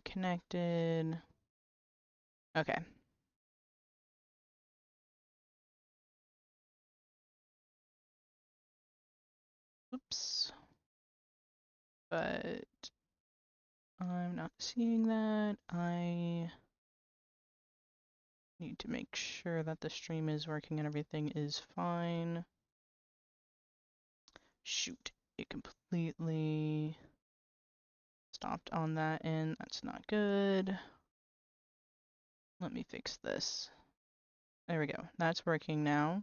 be connected. Okay. Oops. But I'm not seeing that. I need to make sure that the stream is working and everything is fine. Shoot, it completely stopped on that end. That's not good. Let me fix this. There we go. That's working now.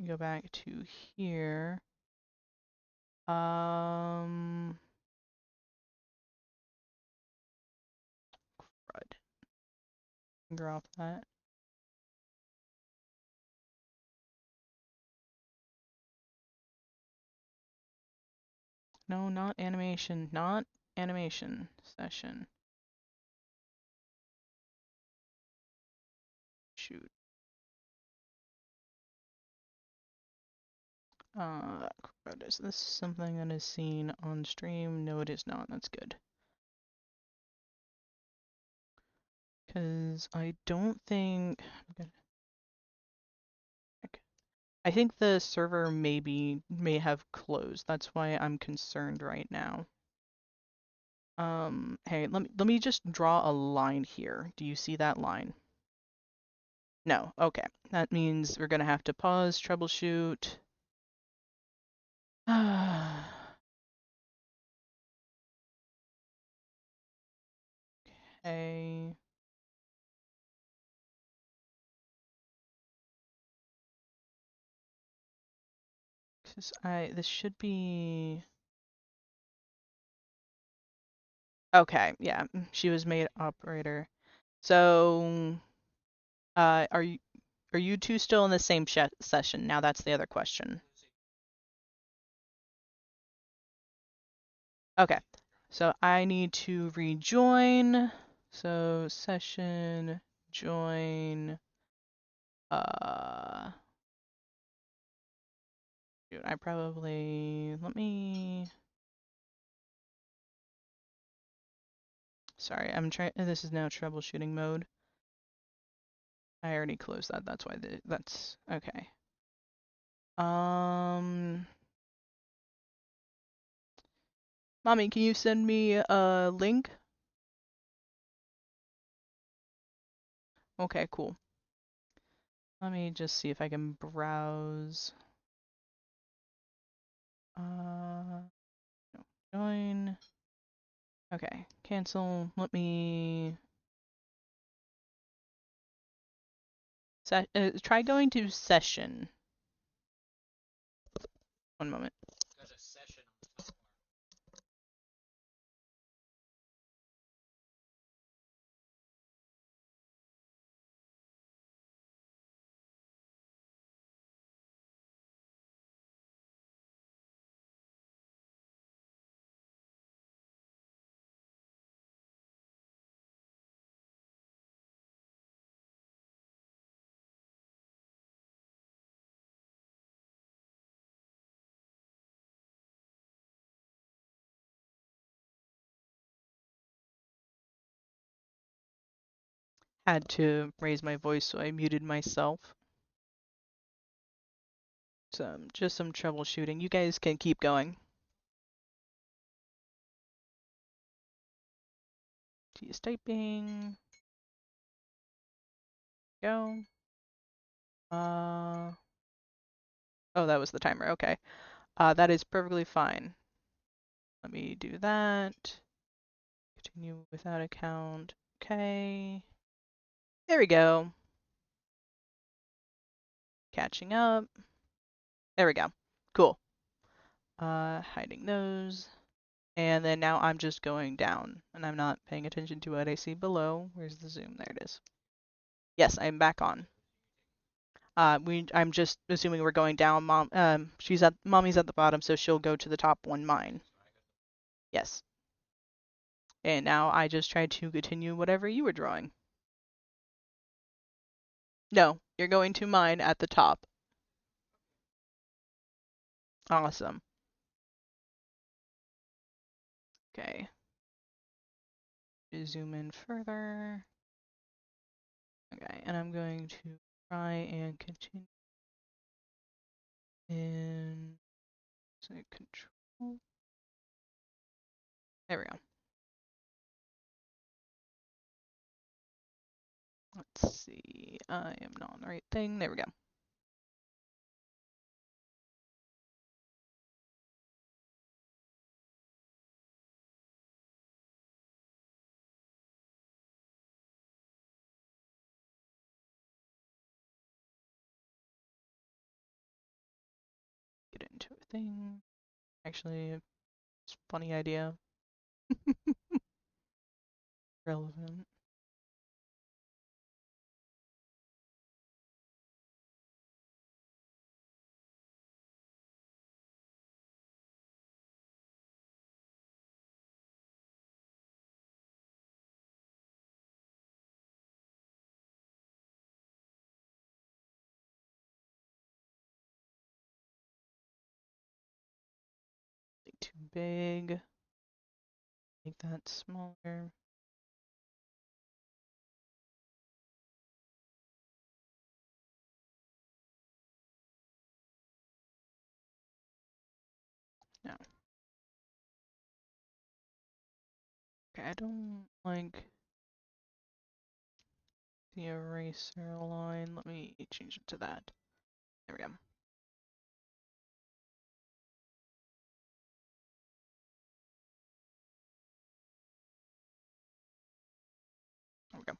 Go back to here. Crud. Finger off that. No, not animation. Not animation session. Shoot. Crud. Is this something that is seen on stream? No, it is not. That's good. Because I don't think... I think the server may have closed. That's why I'm concerned right now. Hey, let me just draw a line here. Do you see that line? No. Okay. That means we're gonna have to pause, troubleshoot. Okay. This should be... Okay, yeah, she was made operator. So, are you two still in the same session? Now that's the other question. Okay, so I need to rejoin. So session, join, shoot, let me, sorry, this is now troubleshooting mode. I already closed that, that's why that's, okay. Mommy, can you send me a link? Okay, cool. Let me just see if I can browse. No, join. Okay, cancel. Let me try going to session. One moment. Had to raise my voice, so I muted myself. Just some troubleshooting. You guys can keep going. She's typing. Go. Oh, that was the timer. Okay. That is perfectly fine. Let me do that. Continue without account. Okay. There we go. Catching up. There we go. Cool. Hiding those. And then now I'm just going down, and I'm not paying attention to what I see below. Where's the zoom? There it is. Yes, I'm back on. I'm just assuming we're going down. Mommy's at the bottom, so she'll go to the top one mine. Yes. And now I just tried to continue whatever you were drawing. No, you're going to mine at the top. Awesome. Okay. to zoom in further. Okay, and I'm going to try and continue in, say, control. There we go. Let's see, I am not on the right thing. There we go. Get into a thing. Actually, it's a funny idea. Relevant. Too big. Make that smaller. No. Okay, I don't like the eraser line. Let me change it to that. There we go. There we go.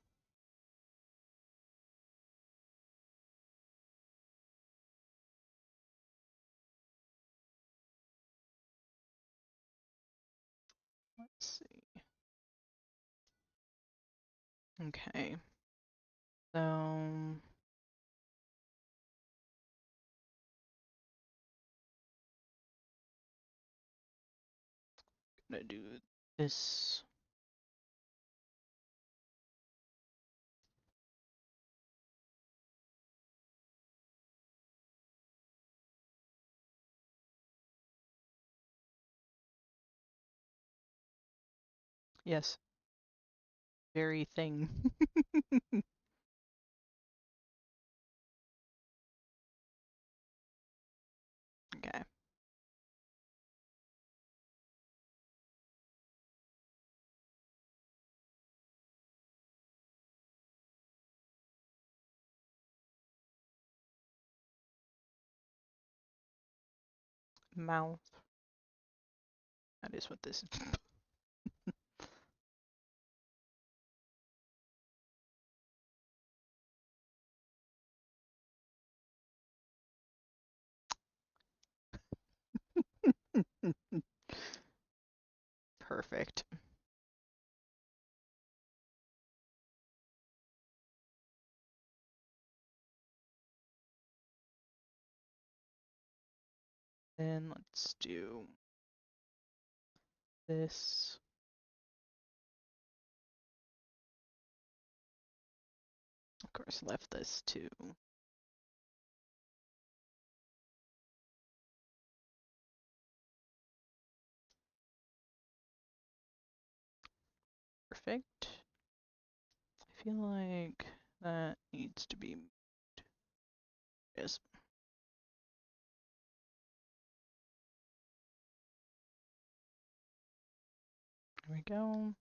Let's see. Okay. So I'm gonna do this. Yes. Very thing. Okay. Mouth. That is what this is. Perfect. Then let's do this. Of course, left this too. Perfect. I feel like that needs to be moved. Yes. There we go.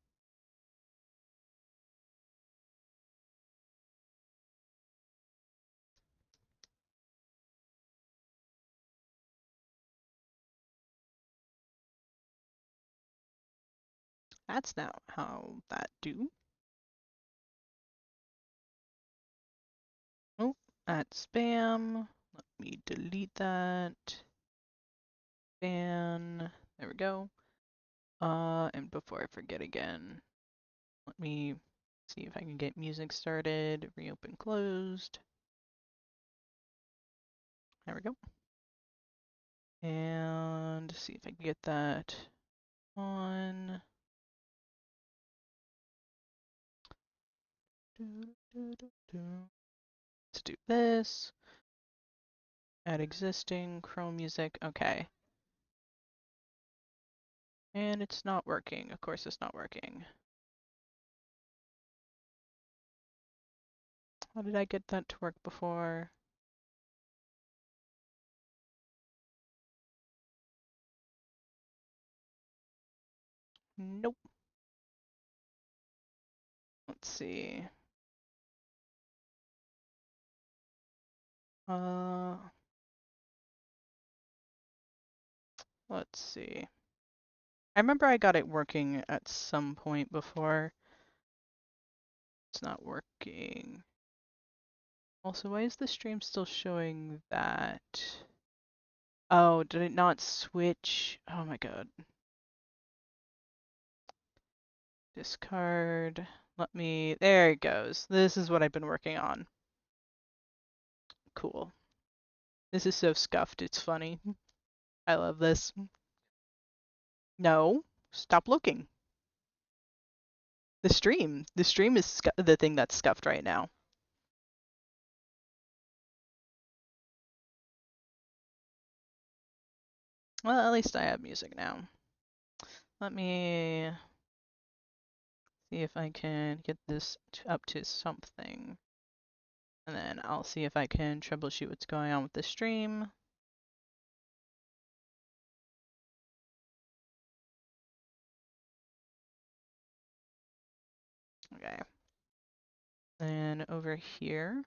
That's now how that do. Oh, that's spam. Let me delete that. Ban. There we go. And before I forget again, let me see if I can get music started. Reopen closed. There we go. And see if I can get that on. Let's do this. Add existing Chrome music. Okay. And it's not working. Of course it's not working. How did I get that to work before? Nope. Let's see. Uh, let's see. I remember I got it working at some point before. It's not working. Also, why is the stream still showing that? Oh, did it not switch? Oh my god. Discard. Let me. There it goes. This is what I've been working on. Cool. This is so scuffed, it's funny. I love this. No, stop looking. The stream. The stream is the thing that's scuffed right now. Well, at least I have music now. Let me see if I can get this up to something. And then I'll see if I can troubleshoot what's going on with the stream. Okay. And over here.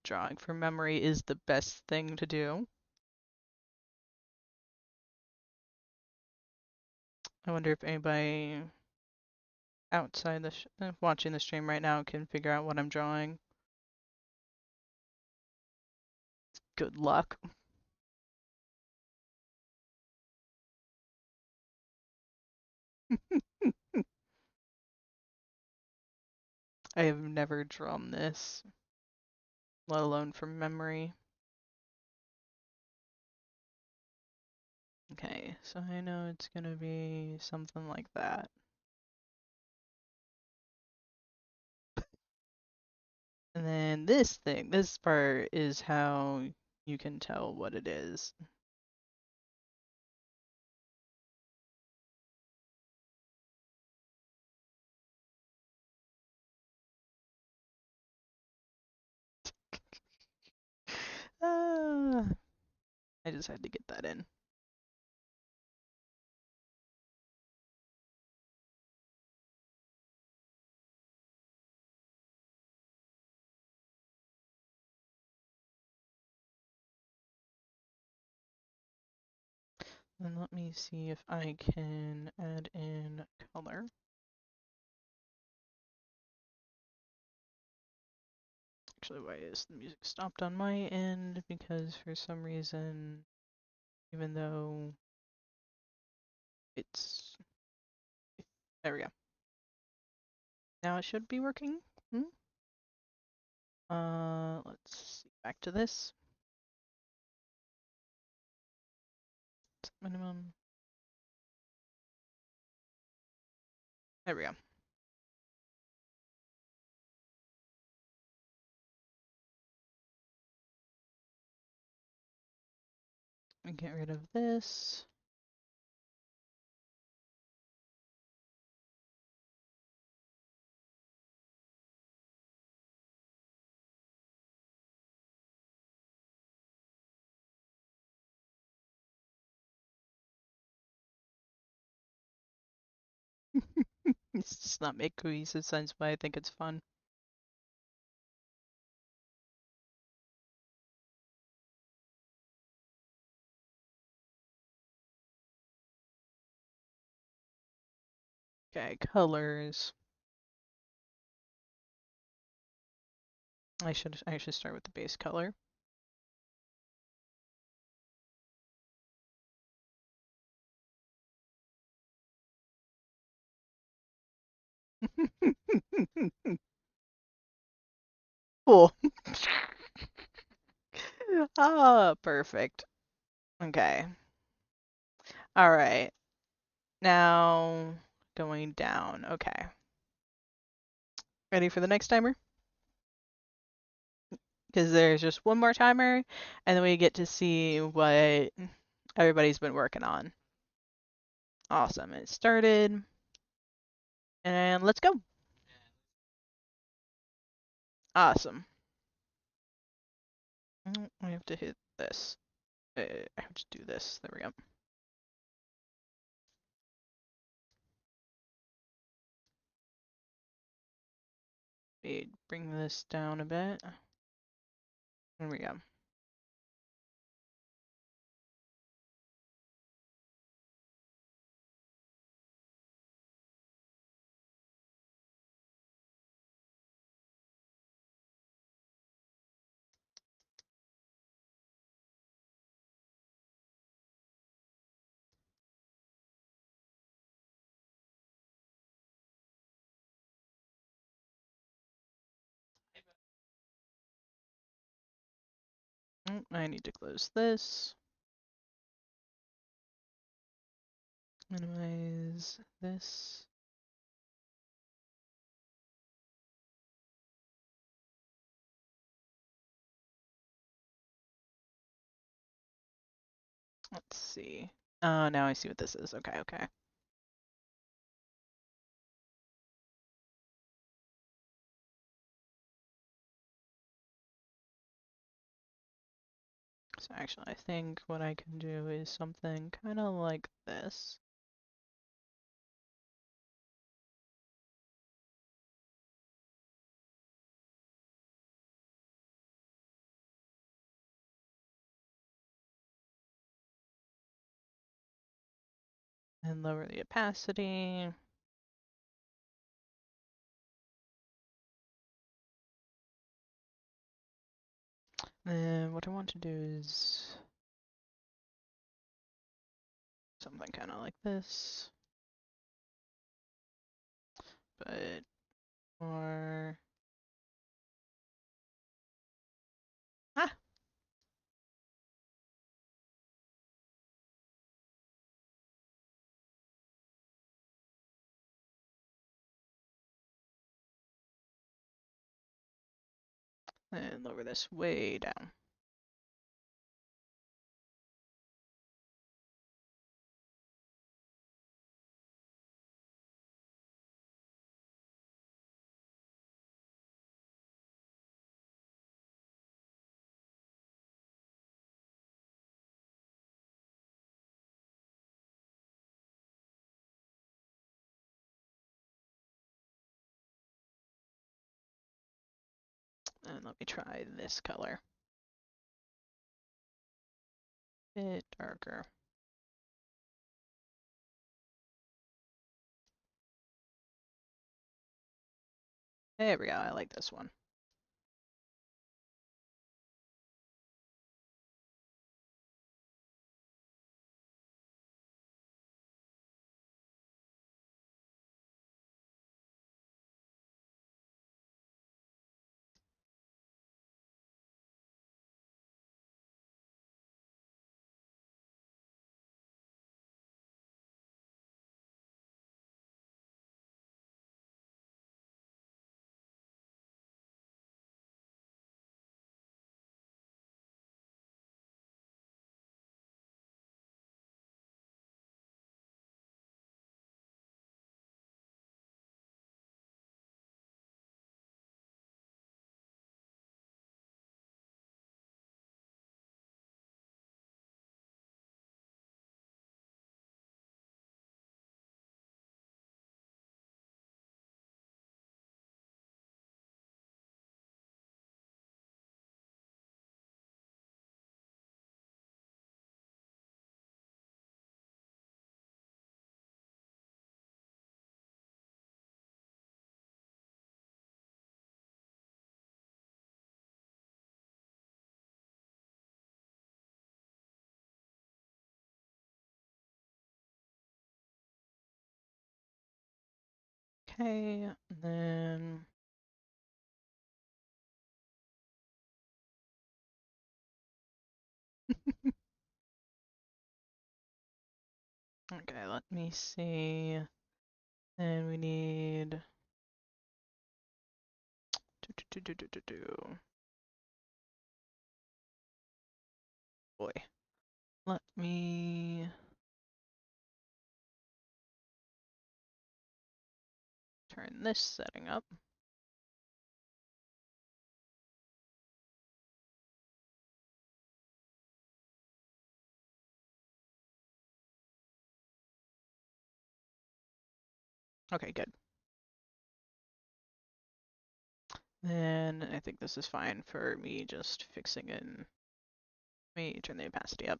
Drawing from memory is the best thing to do. I wonder if anybody outside watching the stream right now can figure out what I'm drawing. Good luck. I have never drawn this, let alone from memory. Okay, so I know it's gonna be something like that. And then this thing, this part is how you can tell what it is. I just had to get that in. And let me see if I can add in color. Actually, why is the music stopped on my end? Because for some reason, even though it's... There we go. Now it should be working. Let's see. Back to this. Minimum. There we go. And get rid of this. It's just not make cohesive sense, but I think it's fun. Okay, colors. I should start with the base color. Cool. Ah, perfect. Okay. All right. Now going down. Okay. Ready for the next timer? Because there's just one more timer, and then we get to see what everybody's been working on. Awesome. It started. And let's go. Awesome. I have to hit this. I have to do this. There we go. Bring this down a bit. There we go. I need to close this. Minimize this. Let's see. Oh, now I see what this is. Okay, okay. So actually, I think what I can do is something kind of like this. And lower the opacity. And what I want to do is something kind of like this. But more... Ah! And lower this way down. And let me try this color. Bit darker. There we go, I like this one. Okay, and then Okay, let me see. And we need boy. Let me turn this setting up. Okay, good. Then I think this is fine for me just fixing in. Let me turn the opacity up.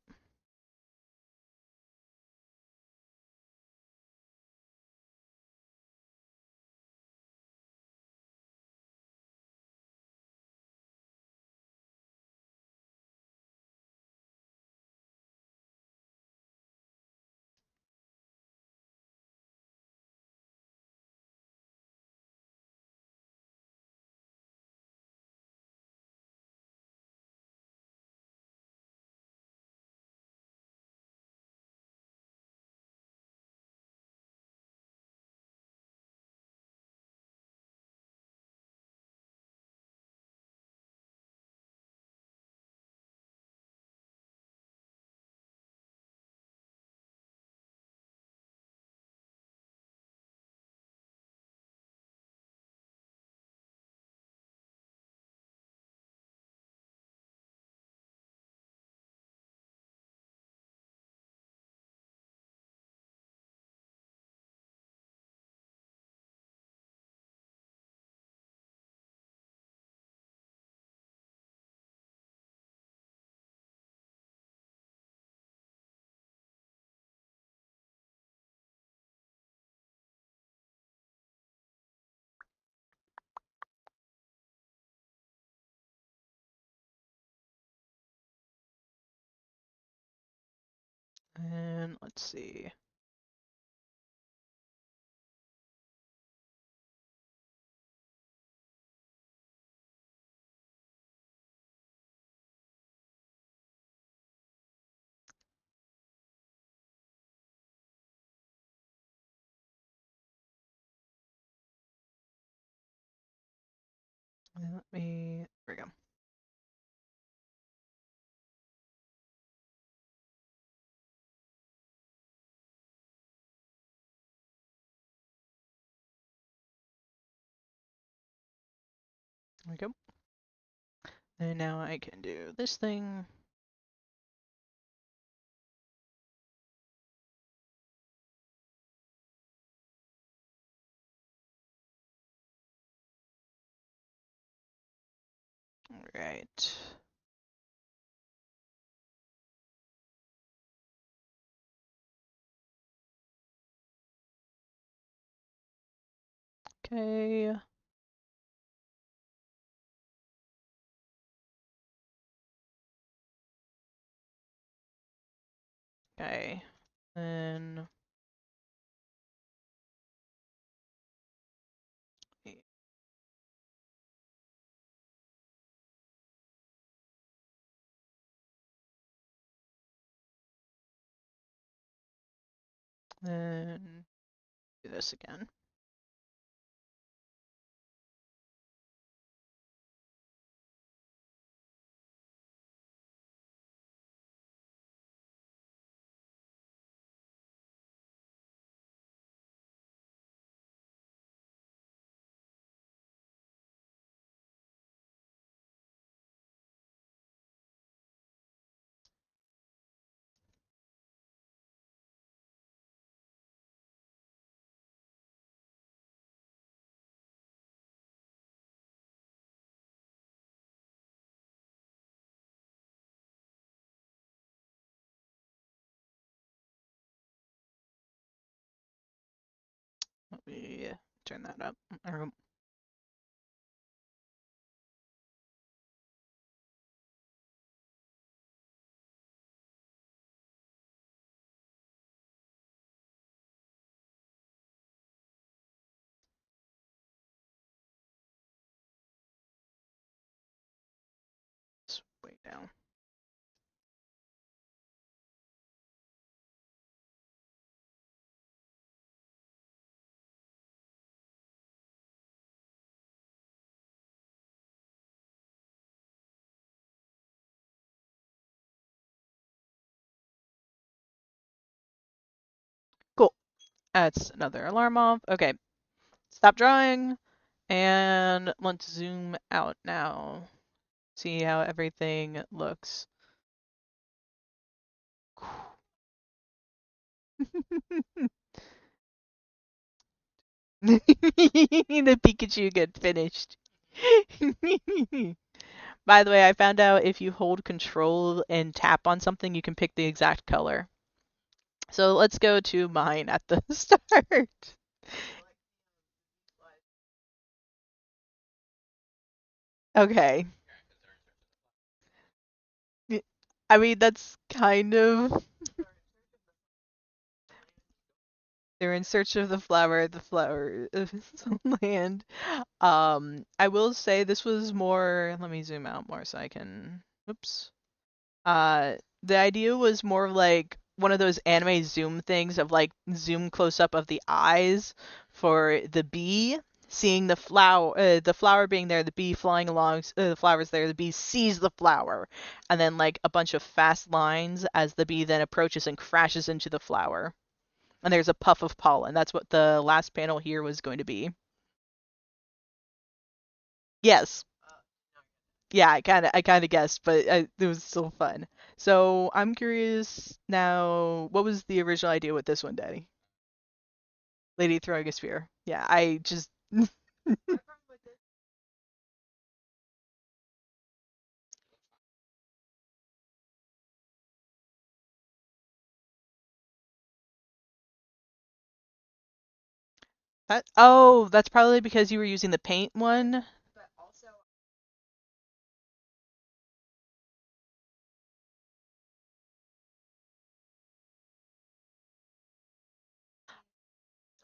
And let's see. Let me, there we go. There we go. And now I can do this thing. All right. Okay. Okay. Then then do this again. Let me turn that up. It's way down. That's another alarm off. Okay, stop drawing, and let's zoom out now. See how everything looks. The Pikachu get finished. By the way, I found out if you hold control and tap on something, you can pick the exact color. So let's go to mine at the start. Okay. I mean, that's kind of. They're in search of the flower of land. I will say this was more. Let me zoom out more so I can. Oops. The idea was more of like one of those anime zoom things of like zoom close up of the eyes for the bee, seeing the flower being there, the bee flying along, the flower's there, the bee sees the flower, and then like a bunch of fast lines as the bee then approaches and crashes into the flower. And there's a puff of pollen. That's what the last panel here was going to be. Yes. Yeah, I kind of guessed, but it was still fun. So I'm curious now, what was the original idea with this one, Daddy? Lady throwing a spear. Yeah, I just. Oh, that's probably because you were using the paint one.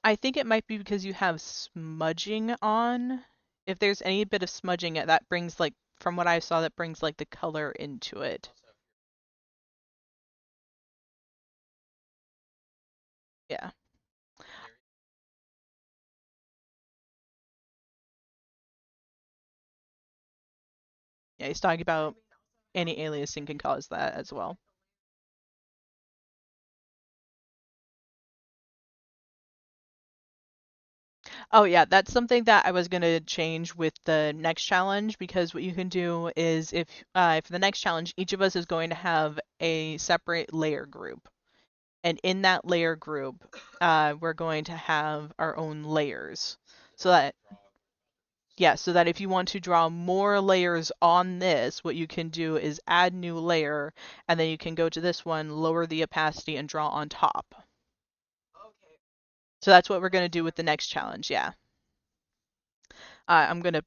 I think it might be because you have smudging on. If there's any bit of smudging, that brings like, from what I saw, that brings like the color into it. Yeah. Yeah, he's talking about any aliasing can cause that as well. Oh yeah, that's something that I was gonna change with the next challenge because what you can do is if for the next challenge, each of us is going to have a separate layer group, and in that layer group, we're going to have our own layers, so that yeah, so that if you want to draw more layers on this, what you can do is add new layer, and then you can go to this one, lower the opacity, and draw on top. So that's what we're gonna do with the next challenge. Yeah. I'm gonna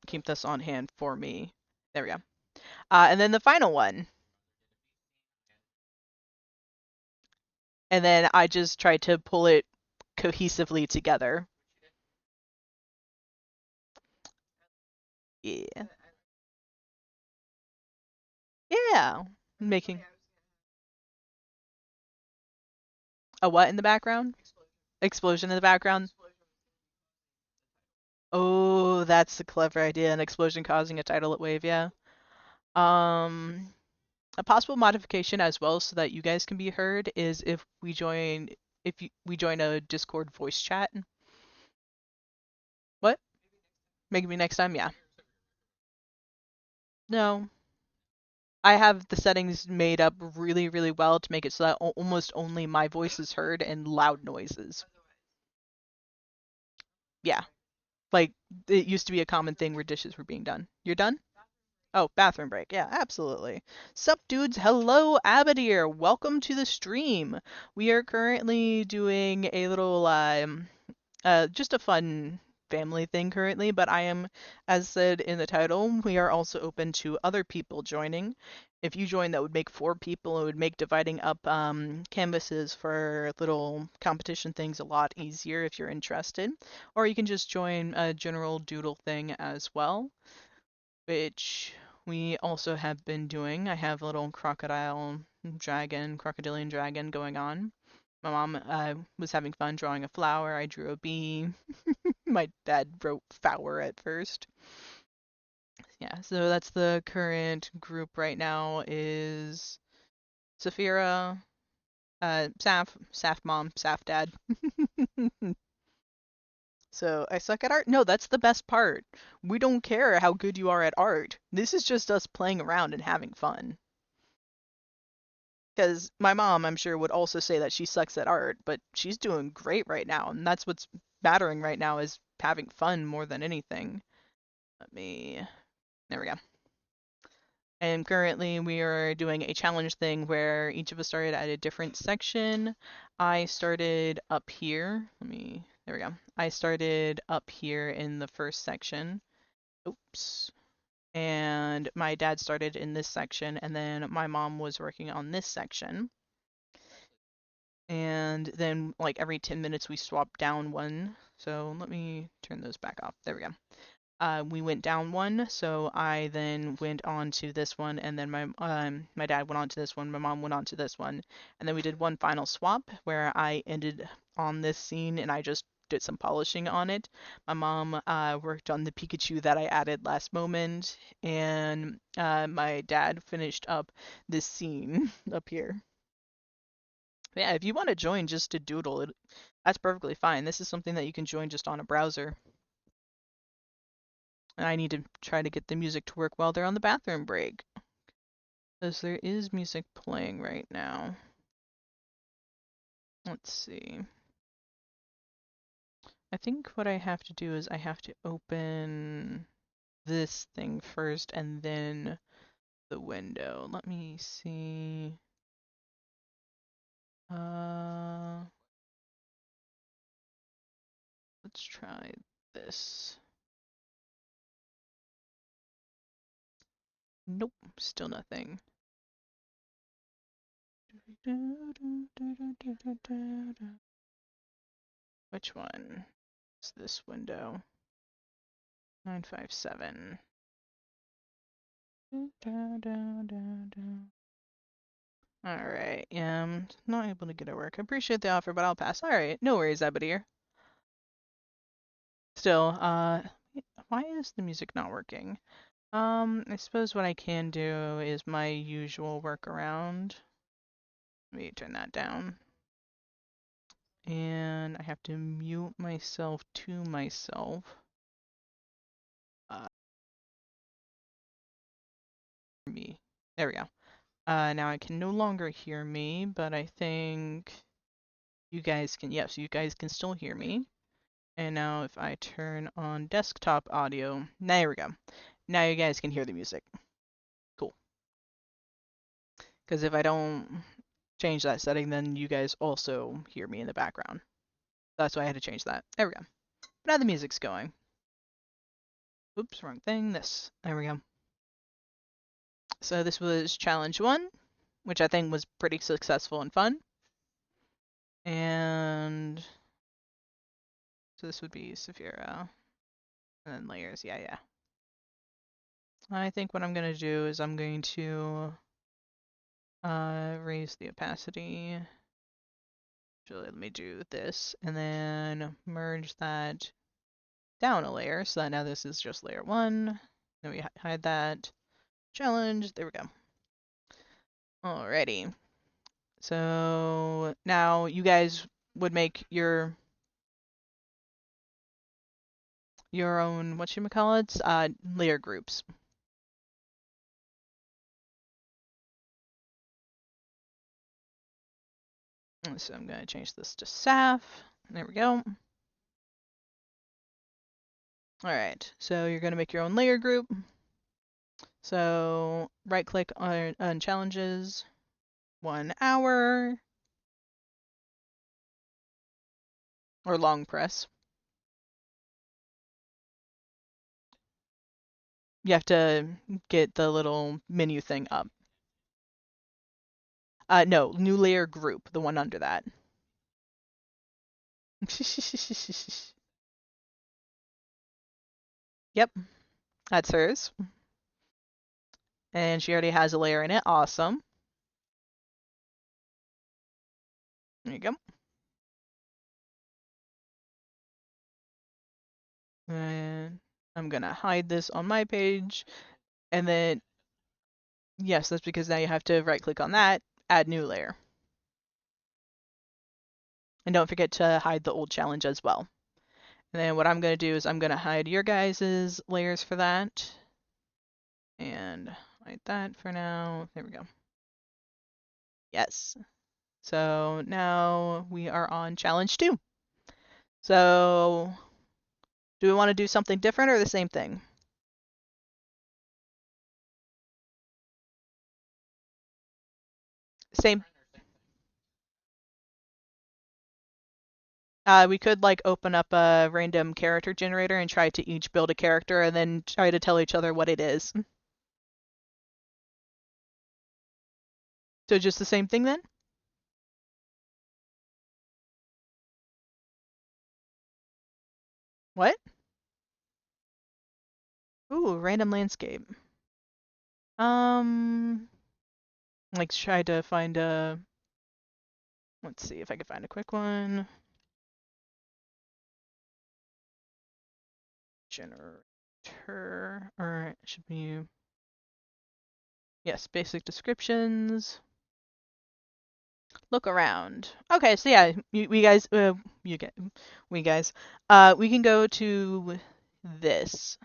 keep this on hand for me. There we go. And then the final one. And then I just tried to pull it cohesively together. Yeah. Yeah. Making a what in the background? Explosion in the background. Oh, that's a clever idea. An explosion causing a tidal wave, yeah. Um, a possible modification as well so that you guys can be heard is we join a Discord voice chat. What? Maybe next time, yeah. No, I have the settings made up really, really well to make it so that almost only my voice is heard and loud noises. Yeah, like it used to be a common thing where dishes were being done. You're done? Oh, bathroom break. Yeah, absolutely. Sup, dudes? Hello, Abadir. Welcome to the stream. We are currently doing a little just a fun family thing currently, but I am, as said in the title, we are also open to other people joining. If you join, that would make 4 people. It would make dividing up canvases for little competition things a lot easier if you're interested. Or you can just join a general doodle thing as well, which we also have been doing. I have a little crocodilian dragon going on. My mom was having fun drawing a flower. I drew a bee. My dad wrote flower at first. Yeah, so that's the current group right now is Saphira, Saf mom, Saf dad. So I suck at art? No, that's the best part. We don't care how good you are at art. This is just us playing around and having fun. Because my mom, I'm sure, would also say that she sucks at art, but she's doing great right now, and that's what's mattering right now is having fun more than anything. There we go. And currently we are doing a challenge thing where each of us started at a different section. I started up here. There we go. I started up here in the first section. Oops. And my dad started in this section, and then my mom was working on this section. And then, like, every 10 minutes we swap down one. So let me turn those back off. There we go. We went down one, so I then went on to this one, and then my dad went on to this one, my mom went on to this one, and then we did one final swap where I ended on this scene and I just did some polishing on it. My mom worked on the Pikachu that I added last moment, and my dad finished up this scene up here. Yeah, if you want to join just to doodle it, that's perfectly fine. This is something that you can join just on a browser. And I need to try to get the music to work while they're on the bathroom break. Because there is music playing right now. Let's see. I think what I have to do is I have to open this thing first and then the window. Let me see. Let's try this. Nope, still nothing. Which one is this window? 957. Alright, yeah, I'm not able to get it work. I appreciate the offer, but I'll pass. Alright, no worries, Abadir. Still, why is the music not working? I suppose what I can do is my usual workaround. Let me turn that down. And I have to mute myself to myself. Me. There we go. Now I can no longer hear me, but I think you guys can, yes, you guys can still hear me. And now if I turn on desktop audio, there we go. Now you guys can hear the music. Cool. Because if I don't change that setting, then you guys also hear me in the background. That's why I had to change that. There we go. Now the music's going. Oops, wrong thing. This. There we go. So this was challenge 1, which I think was pretty successful and fun. And so this would be Saphira. And then layers. Yeah. I think what I'm going to do is I'm going to raise the opacity. Actually, let me do this and then merge that down a layer so that now this is just layer 1. Then we hide that. Challenge. There we go. Alrighty. So now you guys would make your own whatchamacallits, layer groups. So I'm going to change this to Saf. There we go. Alright, so you're going to make your own layer group. So right click on challenges, 1 hour, or long press. You have to get the little menu thing up. No, new layer group, the one under that. Yep, that's hers. And she already has a layer in it. Awesome. There you go. And I'm gonna hide this on my page. And then, yes, that's because now you have to right click on that, add new layer. And don't forget to hide the old challenge as well. And then what I'm going to do is I'm going to hide your guys' layers for that. And hide that for now. There we go. Yes. So now we are on challenge 2. So do we want to do something different or the same thing? Same. We could like open up a random character generator and try to each build a character and then try to tell each other what it is. So just the same thing then? What? Ooh, random landscape. Um, like try to find a. Let's see if I can find a quick one. Generator, or it should be. Yes, basic descriptions. Look around. Okay, so yeah, we guys, you get, we guys, we can go to this,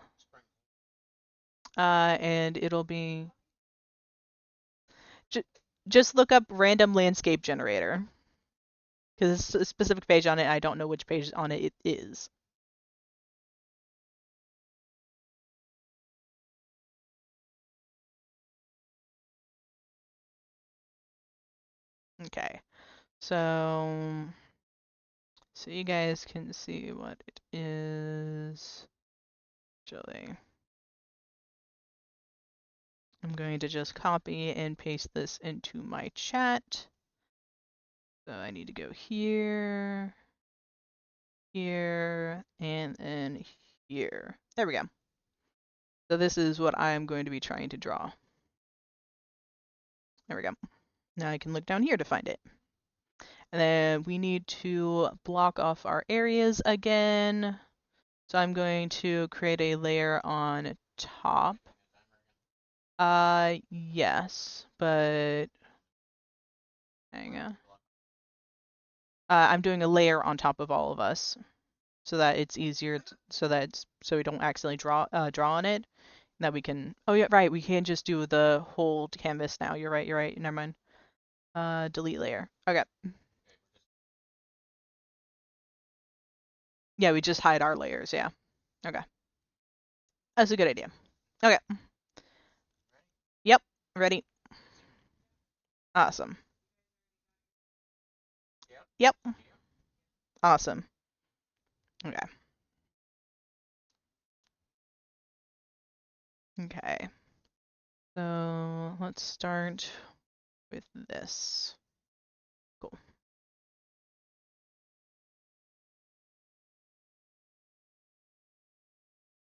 and it'll be. Just look up random landscape generator because it's a specific page on it. I don't know which page on it is. Okay, so you guys can see what it is. Actually, I'm going to just copy and paste this into my chat. So I need to go here, here, and then here. There we go. So this is what I am going to be trying to draw. There we go. Now I can look down here to find it. And then we need to block off our areas again. So I'm going to create a layer on top. Yes, but hang on. I'm doing a layer on top of all of us so that it's easier, so we don't accidentally draw on it. That we can. Oh yeah, right. We can just do the whole canvas now. You're right. You're right. Never mind. Delete layer. Okay. Yeah, we just hide our layers. Yeah. Okay. That's a good idea. Okay. Yep. Ready. Awesome. Yep. Awesome. Okay. Okay. So let's start with this. Cool.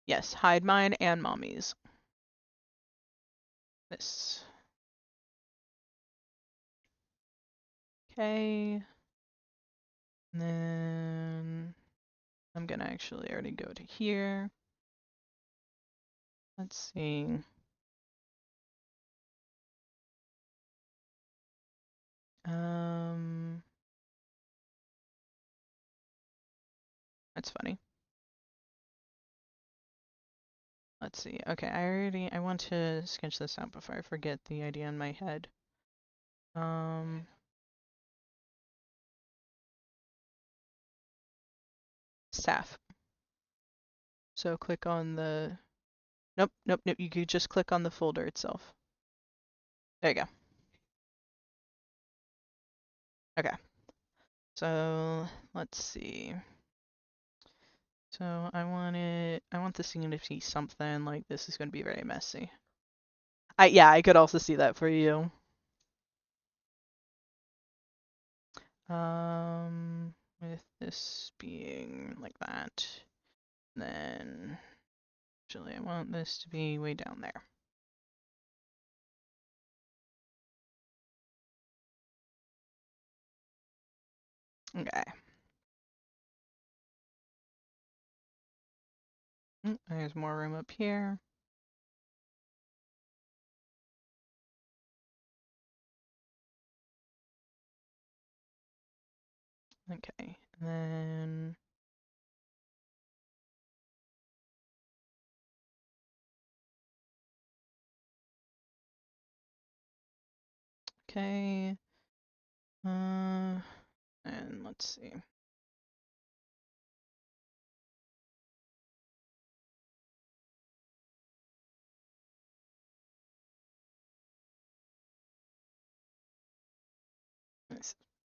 Yes, hide mine and mommy's. This. Okay. And then I'm gonna actually already go to here. Let's see. That's funny. Let's see. Okay, I want to sketch this out before I forget the idea in my head. Staff. So click on the, nope, nope, nope, you could just click on the folder itself. There you go. Okay. So let's see. So I want the scene to be something like this is going to be very messy. Yeah, I could also see that for you. With this being like that, then actually I want this to be way down there. Okay. There's more room up here. Okay, and then okay. And let's see.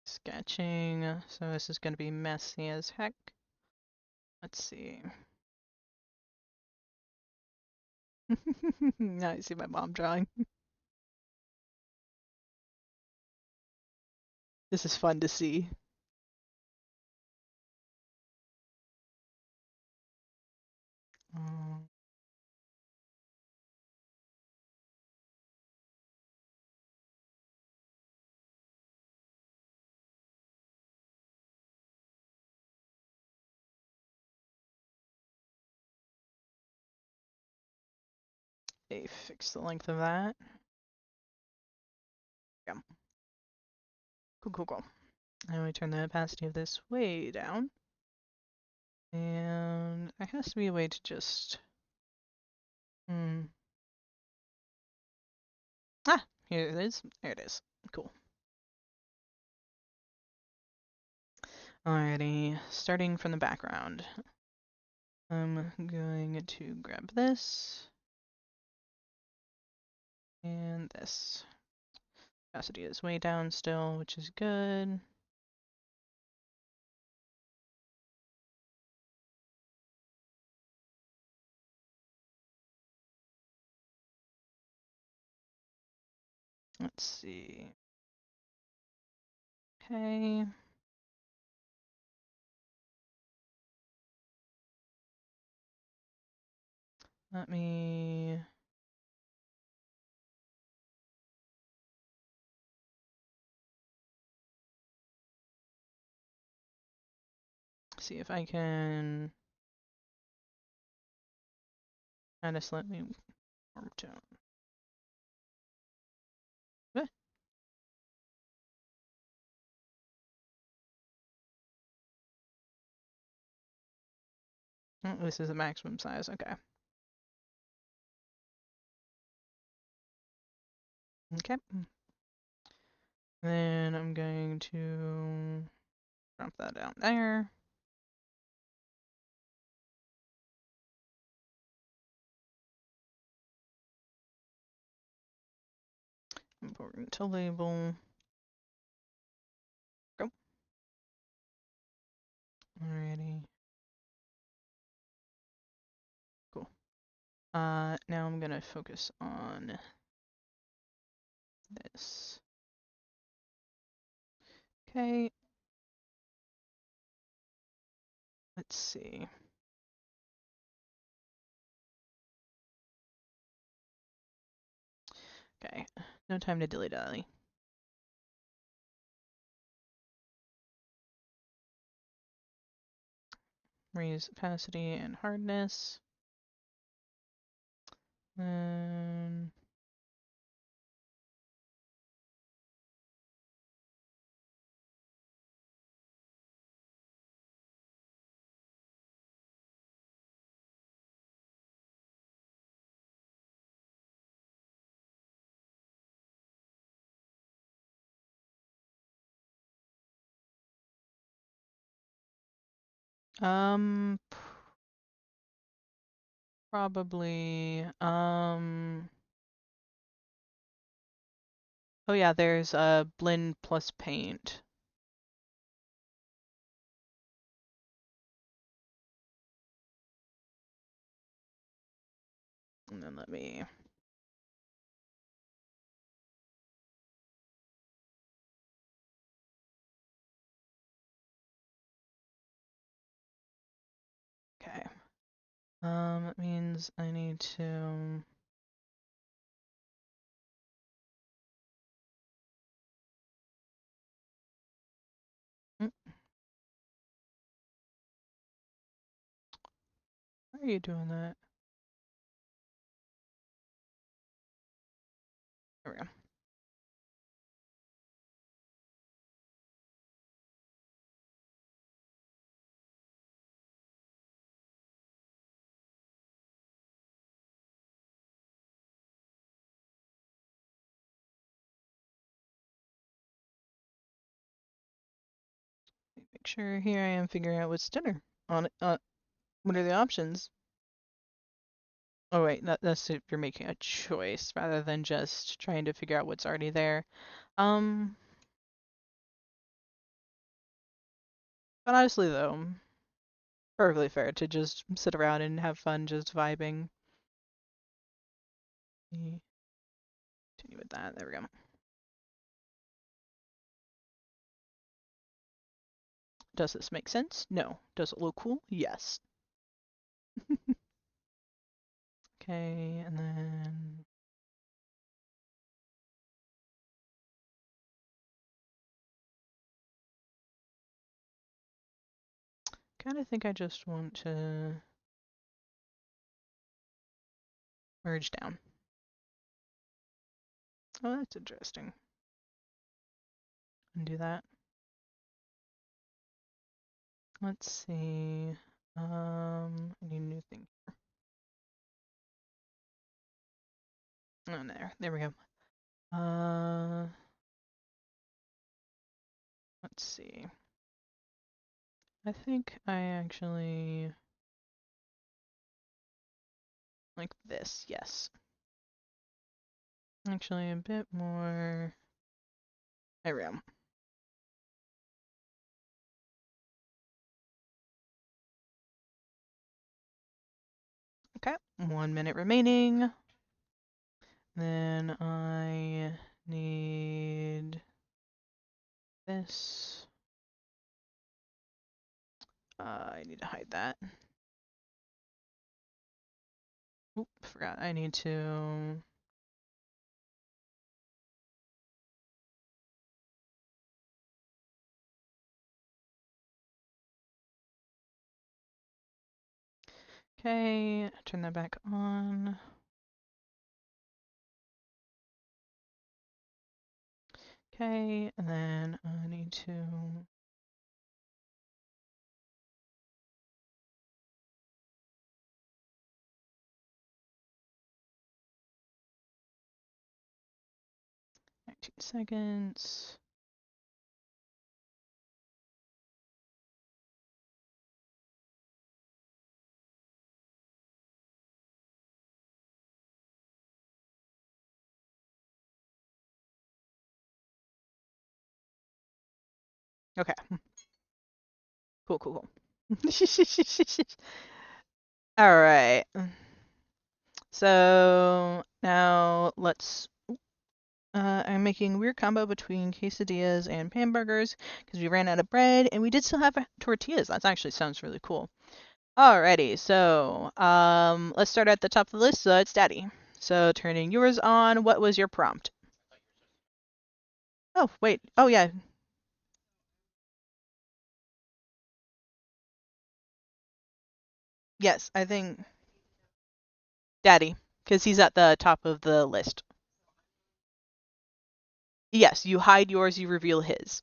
Sketching. So this is going to be messy as heck. Let's see. Now I see my mom drawing. This is fun to see. Um, okay, fix the length of that. Yeah. Cool, cool, cool. Now we turn the opacity of this way down. And there has to be a way to just... Ah, here it is. There it is. Cool. Alrighty, starting from the background. I'm going to grab this. And this. Opacity is way down still, which is good. Let's see. Okay. Let me... see if I can kind of slightly warm tone. Eh. Oh, this is the maximum size. Okay. Okay. Then I'm going to drop that down there. Important to label. Go. Alrighty. Cool. Now I'm gonna focus on this. Okay. Let's see. Okay. No time to dilly-dally. Raise opacity and hardness. Then probably oh yeah, there's a blend plus paint. And then let me okay. That means I need to mm, why are you doing that? There we go. picture. Here I am figuring out what's dinner. What are the options? Oh wait, that's if you're making a choice rather than just trying to figure out what's already there. But honestly though, perfectly fair to just sit around and have fun just vibing. Continue with that. There we go. Does this make sense? No. Does it look cool? Yes. Okay, and then kind of think I just want to merge down. Oh, that's interesting. Undo that. Let's see. I need a new thing. Oh, there we go. Let's see. I think I actually like this, yes. Actually, a bit more. There we go. Okay, 1 minute remaining. Then I need this. I need to hide that. Oop, forgot. I need to. Okay, turn that back on. Okay, and then I need to. Two seconds. Okay. Cool, cool, cool. All right. So now let's. I'm making a weird combo between quesadillas and hamburgers because we ran out of bread and we did still have tortillas. That actually sounds really cool. Alrighty, so let's start at the top of the list. So it's Daddy. So turning yours on. What was your prompt? Oh wait. Oh yeah. Yes, I think Daddy, because he's at the top of the list. Yes, you hide yours, you reveal his.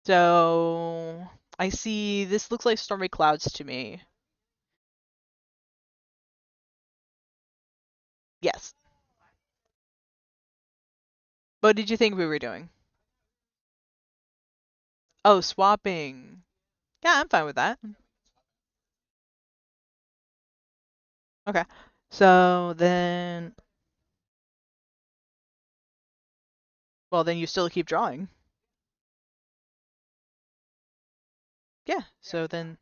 So I see this looks like stormy clouds to me. Yes. What did you think we were doing? Oh, swapping. Yeah, I'm fine with that. Okay. So then, well, then you still keep drawing. Yeah. So then,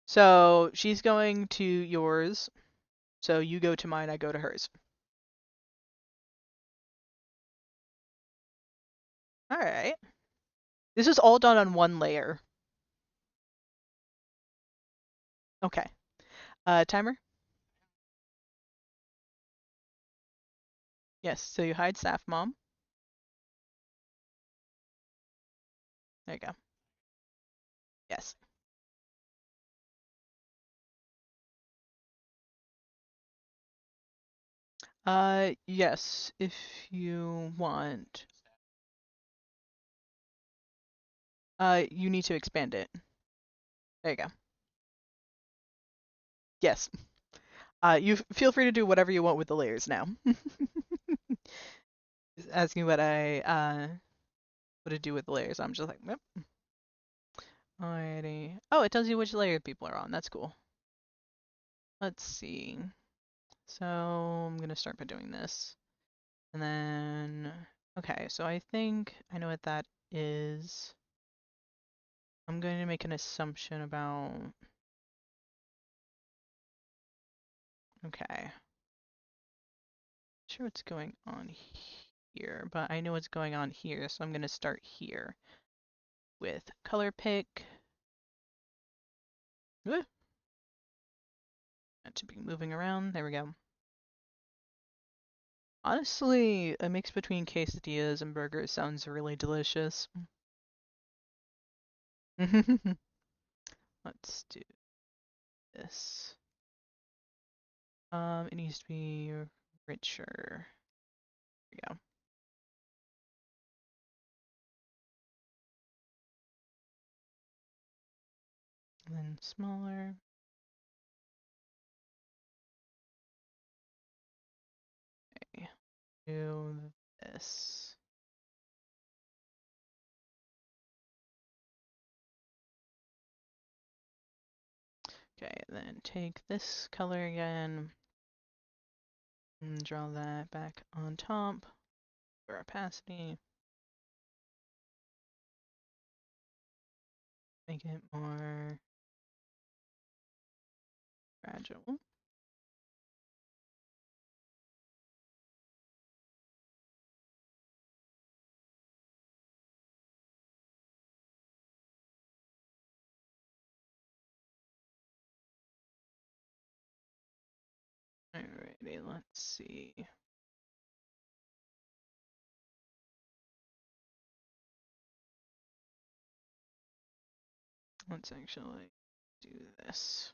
so she's going to yours. So you go to mine, I go to hers. All right. This is all done on one layer. Okay. Timer? Yes. So you hide staff mom. There you go. Yes. Yes, if you want. You need to expand it. There you go. Yes. You feel free to do whatever you want with the layers now. Asking what to do with the layers. I'm just like, yep. Alrighty. Oh, it tells you which layer people are on. That's cool. Let's see. So I'm gonna start by doing this. And then, okay, so I think I know what that is. I'm going to make an assumption about, okay. Not sure what's going on here, but I know what's going on here, so I'm going to start here with color pick. Meant to be moving around. There we go. Honestly, a mix between quesadillas and burgers sounds really delicious. Let's do this. It needs to be richer. There we go. And then smaller. Okay. Do this. Okay, then take this color again and draw that back on top for opacity. Make it more gradual. Alrighty, let's see. Let's actually do this.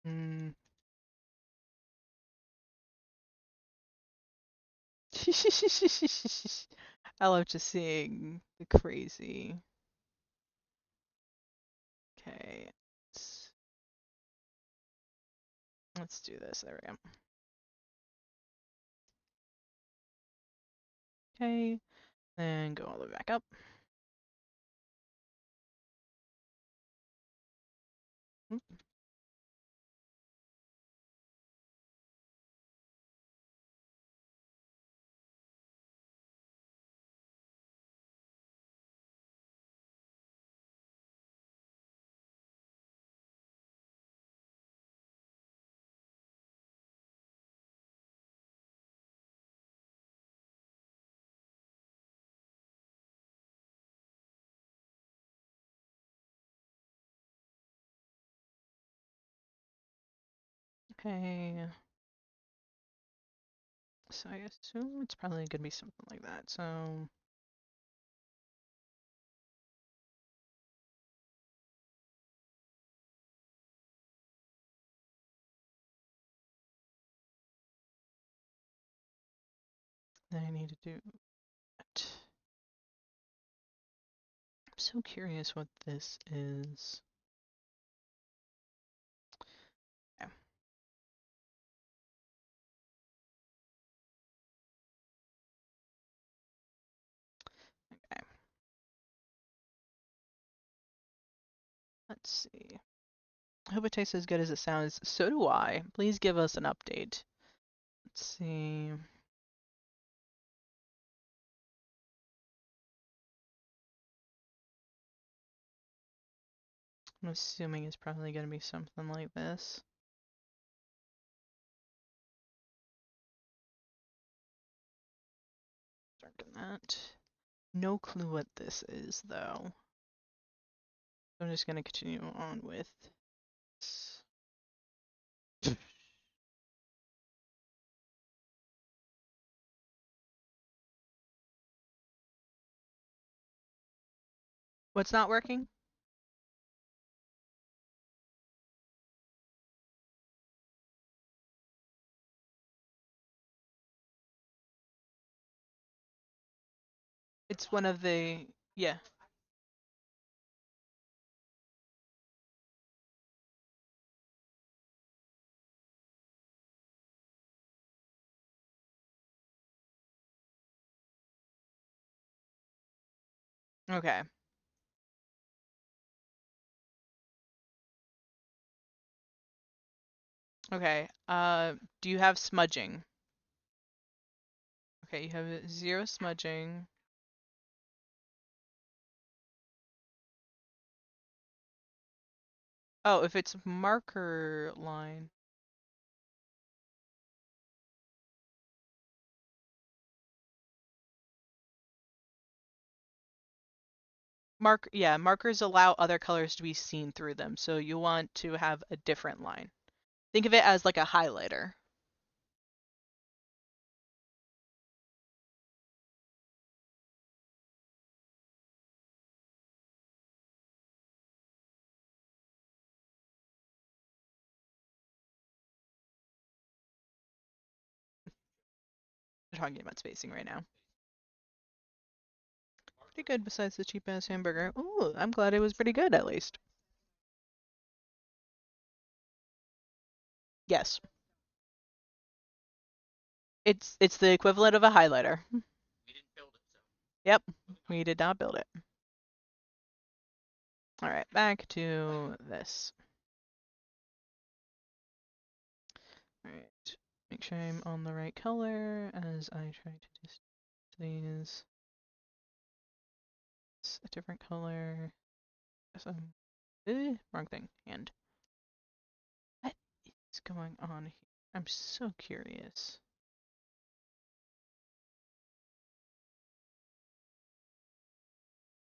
Hmm. I love just seeing the crazy. Okay, let's do this. There we go. Okay, then go all the way back up. Oop. Okay. So I assume it's probably gonna be something like that. So then I need to do that. I'm so curious what this is. Okay. Okay. Let's see. I hope it tastes as good as it sounds. So do I. Please give us an update. Let's see. I'm assuming it's probably going to be something like this. Darken that. No clue what this is, though. I'm just going to continue on with this. What's not working? It's one of the, yeah. Okay. Okay. Do you have smudging? Okay, you have 0 smudging. Oh, if it's marker line. Yeah, markers allow other colors to be seen through them, so you want to have a different line. Think of it as like a highlighter. We're talking about spacing right now. Pretty good besides the cheap ass hamburger. Ooh, I'm glad it was pretty good at least. Yes. It's the equivalent of a highlighter. Yep, we did not build it. All right, back to this. All right, make sure I'm on the right color as I try to just these. It's a different color. Wrong thing. And what is going on here? I'm so curious.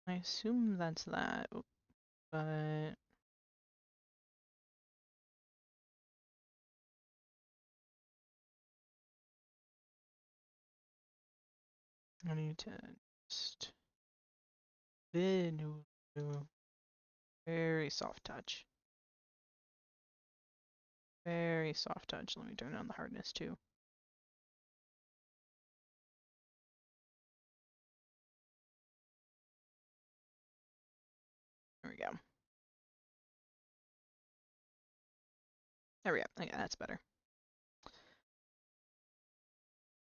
I assume that's that, but I need to just very soft touch. Very soft touch. Let me turn on the hardness too. There we go. There we go. Okay, that's better.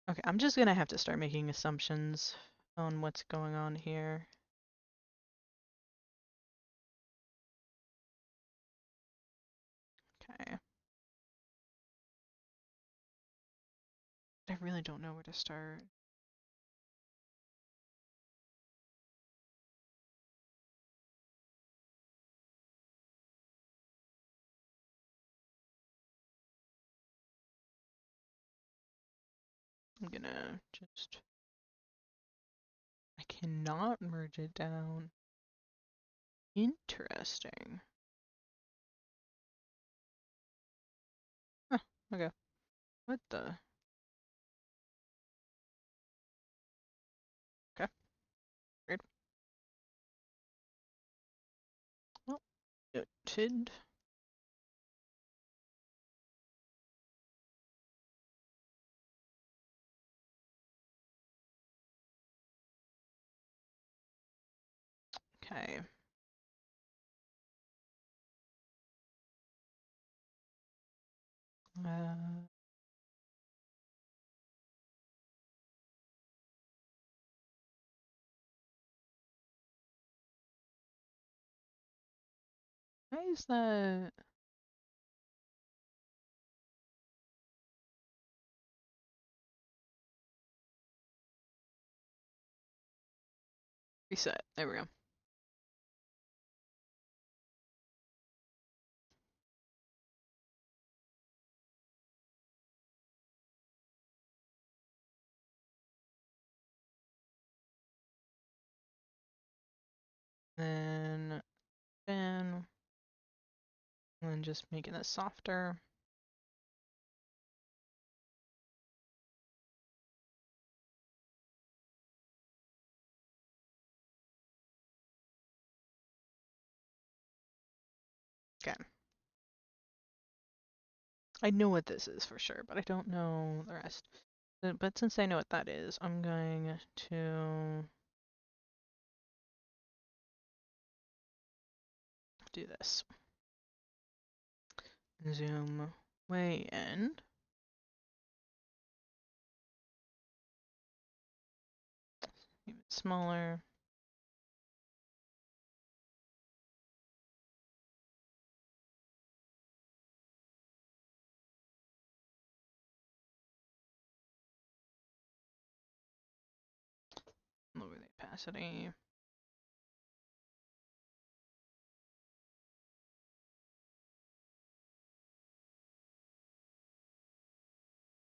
Okay, I'm just gonna have to start making assumptions on what's going on here. Okay. I really don't know where to start. I'm gonna just... I cannot merge it down. Interesting. Huh, okay. What the? Okay, weird. Well, noted. Okay. Uh, why is that? Reset. There we go. Then, then, and just making it softer. Okay. I know what this is for sure, but I don't know the rest. But since I know what that is, I'm going to do this. Zoom way in. Even smaller. opacity.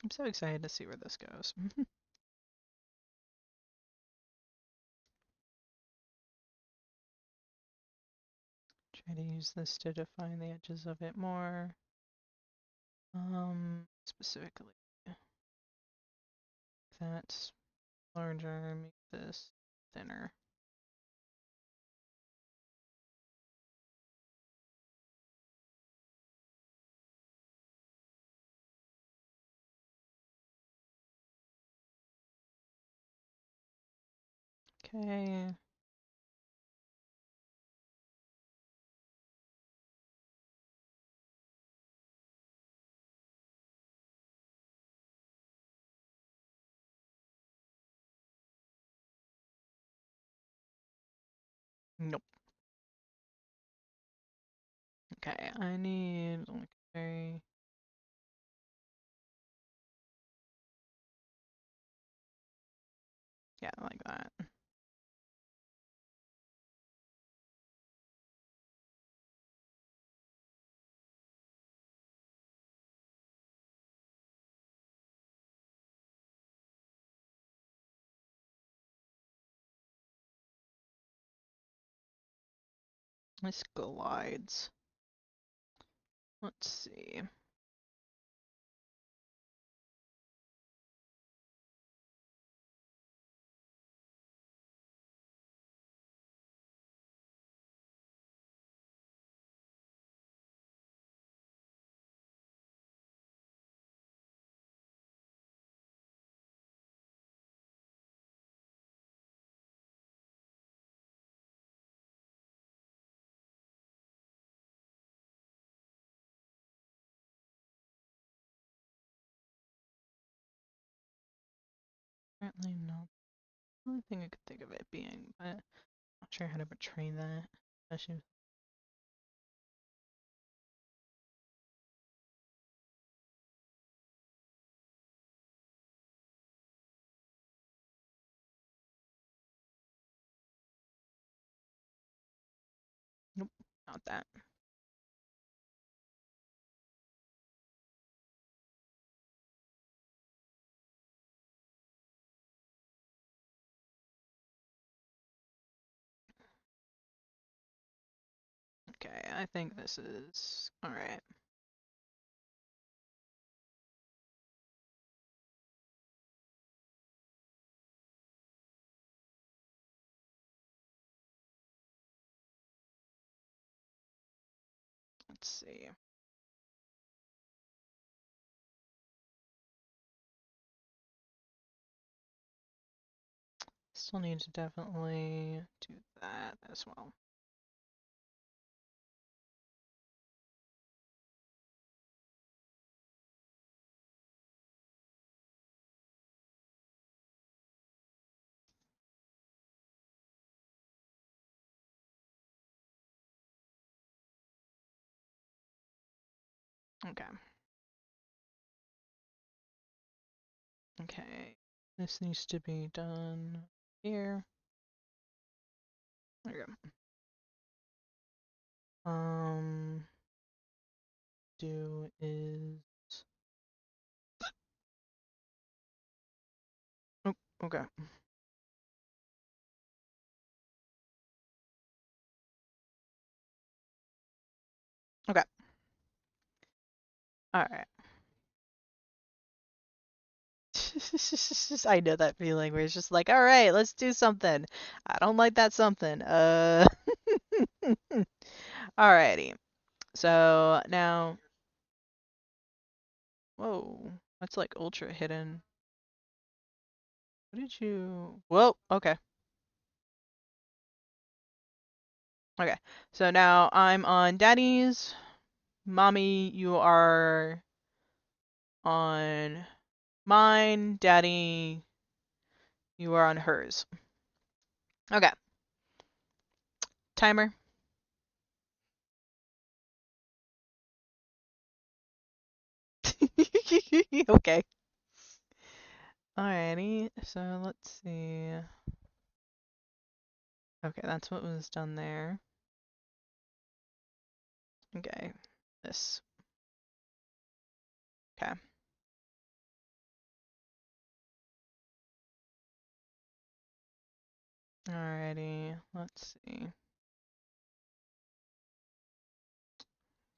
I'm so excited to see where this goes. Try to use this to define the edges of it more. Specifically, that's larger, make this thinner. Okay. Nope. Okay, I need like very yeah, like that. This glides. Let's see. Apparently not the only thing I could think of it being, but I'm not sure how to portray that. Especially nope, not that. Okay, I think this is alright. Let's see. Still need to definitely do that as well. Okay. Okay. This needs to be done here. There you go. Do is oh, okay. Okay. Alright. I know that feeling where it's just like, alright, let's do something. I don't like that something. Alrighty. So now whoa, that's like ultra hidden. What did you whoa, okay. Okay. So now I'm on daddy's. Mommy, you are on mine. Daddy, you are on hers. Okay. Timer. Okay. Alrighty, so let's see. Okay, that's what was done there. Okay, this. Okay. Alrighty, let's see.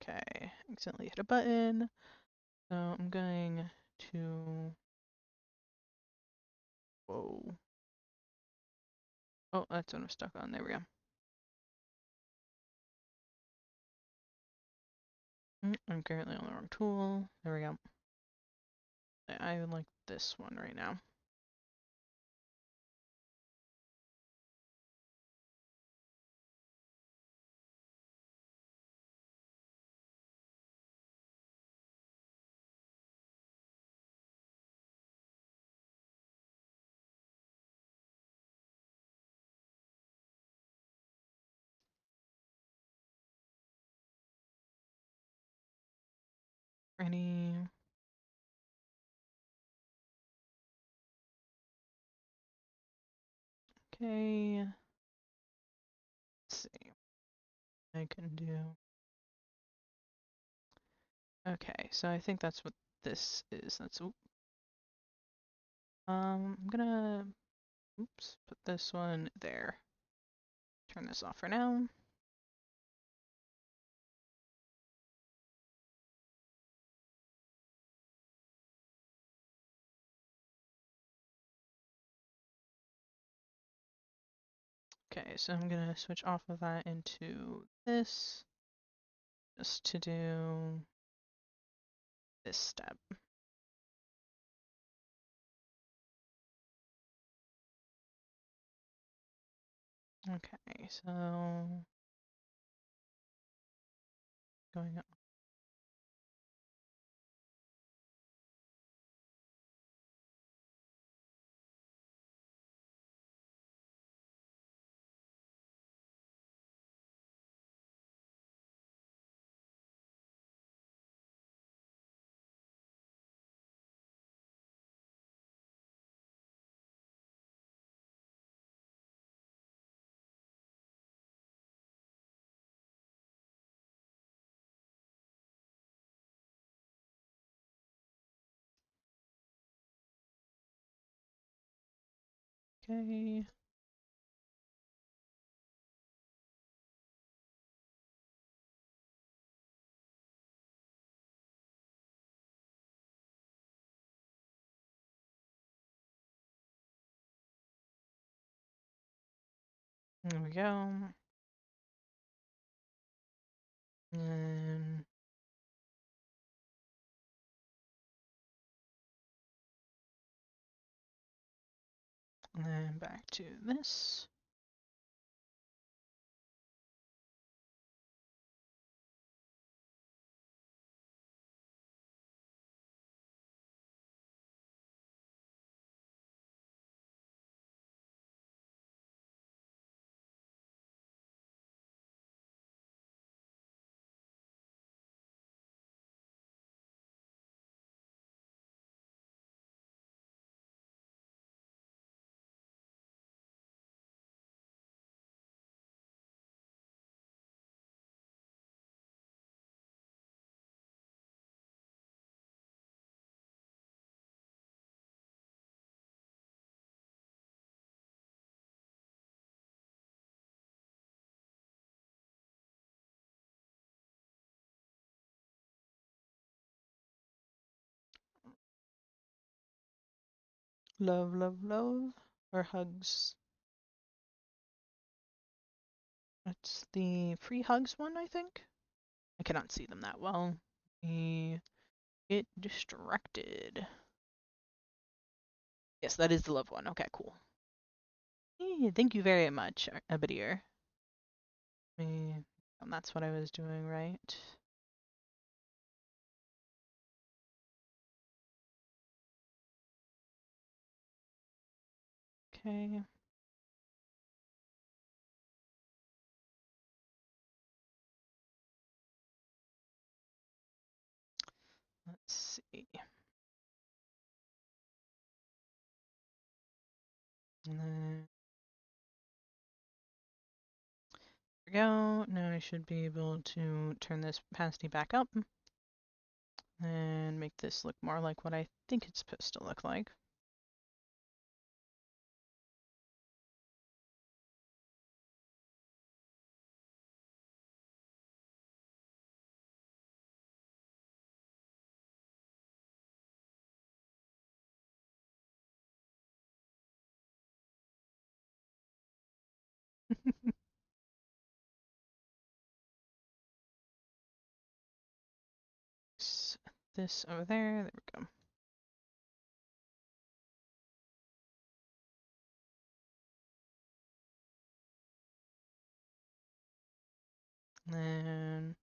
Okay, accidentally hit a button. So I'm going to, whoa. Oh, that's what I'm stuck on. There we go. I'm currently on the wrong tool. There we go. I like this one right now. Ready? Okay. Let's see. I can do. Okay, so I think that's what this is. That's I'm gonna oops, put this one there. Turn this off for now. Okay, so I'm gonna switch off of that into this just to do this step. Okay, so going up. Okay. There we go. And then back to this. Love, love, love. Or hugs. That's the free hugs one, I think. I cannot see them that well. Me get distracted. Yes, that is the love one. Okay, cool. Thank you very much, Abadir. Me, and that's what I was doing, right? Okay. Let's see. And then we go. Now I should be able to turn this opacity back up and make this look more like what I think it's supposed to look like. This over there. There we go. And then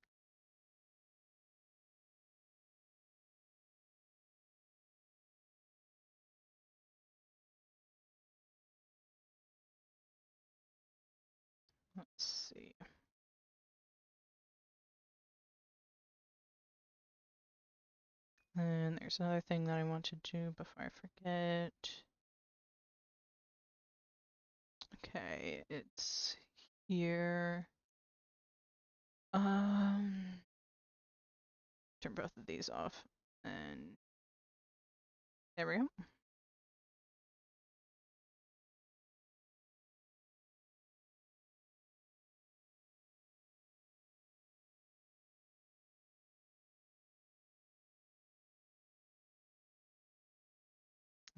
let's see. And there's another thing that I want to do before I forget. Okay, it's here. Turn both of these off. And there we go.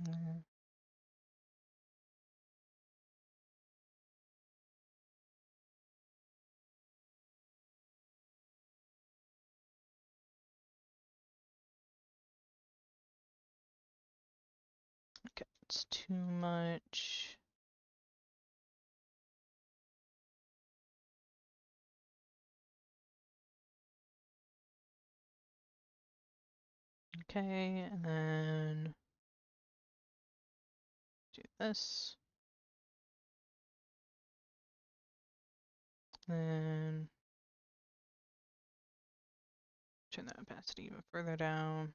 Mm. Okay, it's too much. Okay, and then do this. Then turn the opacity even further down.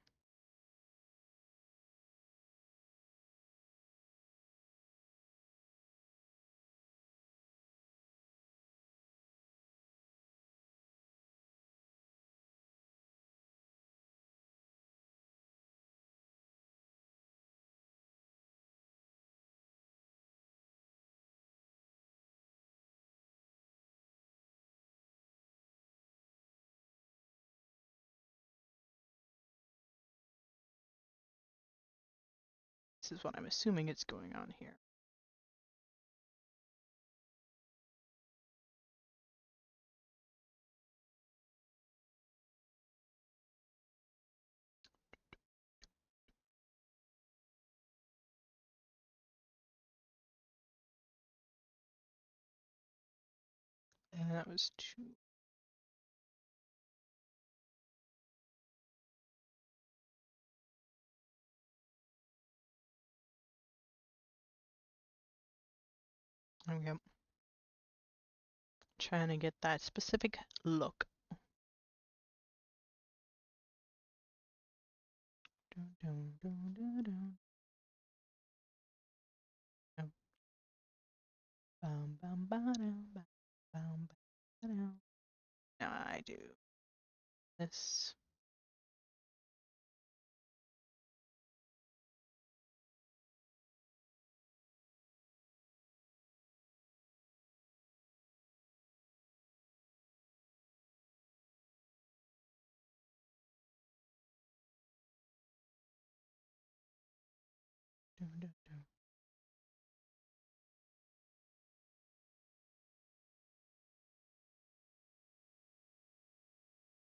This is what I'm assuming it's going on here. And that was too. There we go. Trying to get that specific look. Dun, dun, dun, dun, dun. Bum, bum, ba-dum, bum, bum, ba-dum. Now I do this. Dun, dun, dun.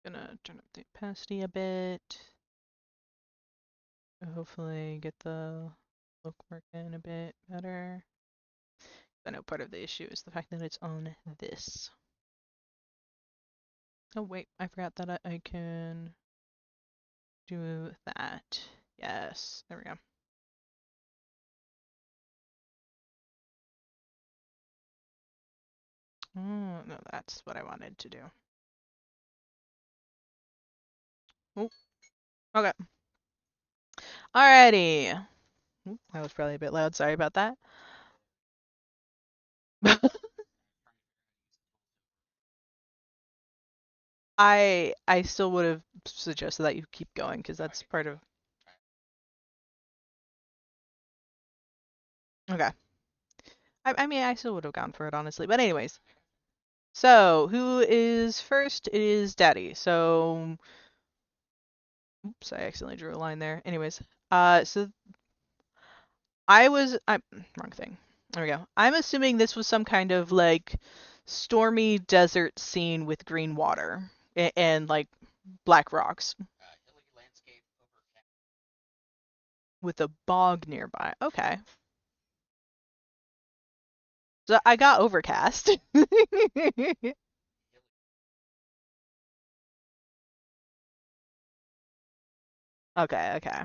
Gonna turn up the opacity a bit. Hopefully get the look working a bit better. I know part of the issue is the fact that it's on this. Oh wait, I forgot that I can do that. Yes, there we go. Oh, no, that's what I wanted to do. Oh, okay. Alrighty. Oop, that was probably a bit loud. Sorry about that. I still would have suggested that you keep going because that's part of. Okay. I mean, I still would have gone for it honestly, but anyways. So who is first? It is Daddy. So, oops, I accidentally drew a line there. Anyways, so I'm wrong thing. There we go. I'm assuming this was some kind of like stormy desert scene with green water and like black rocks with a bog nearby. Okay. So I got overcast. Okay, okay.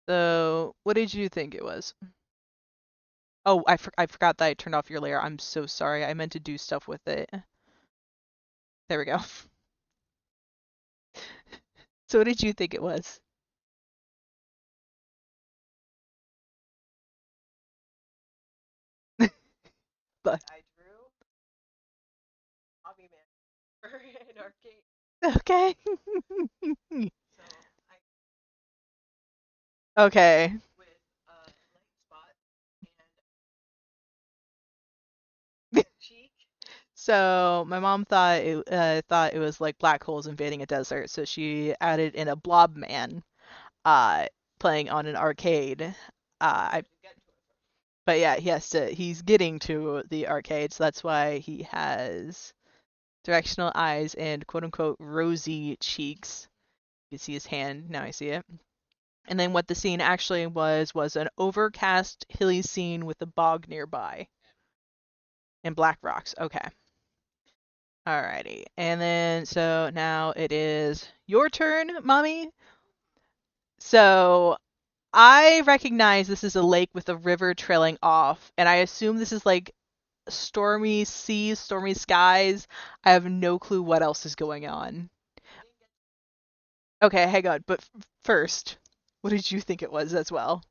So what did you think it was? Oh, I forgot that I turned off your layer. I'm so sorry. I meant to do stuff with it. There we go. So what did you think it was? But I drew Hobby Man for an arcade. okay. So I Okay. with a light spot and cheek. So my mom thought it was like black holes invading a desert, so she added in a blob man uh playing on an arcade. I but yeah, he's getting to the arcade, so that's why he has directional eyes and quote unquote rosy cheeks. You can see his hand, now I see it. And then what the scene actually was an overcast hilly scene with a bog nearby and black rocks. Okay. Alrighty. And then so now it is your turn, mommy. So I recognize this is a lake with a river trailing off, and I assume this is like stormy seas, stormy skies. I have no clue what else is going on. Okay, hang on. But first, what did you think it was as well?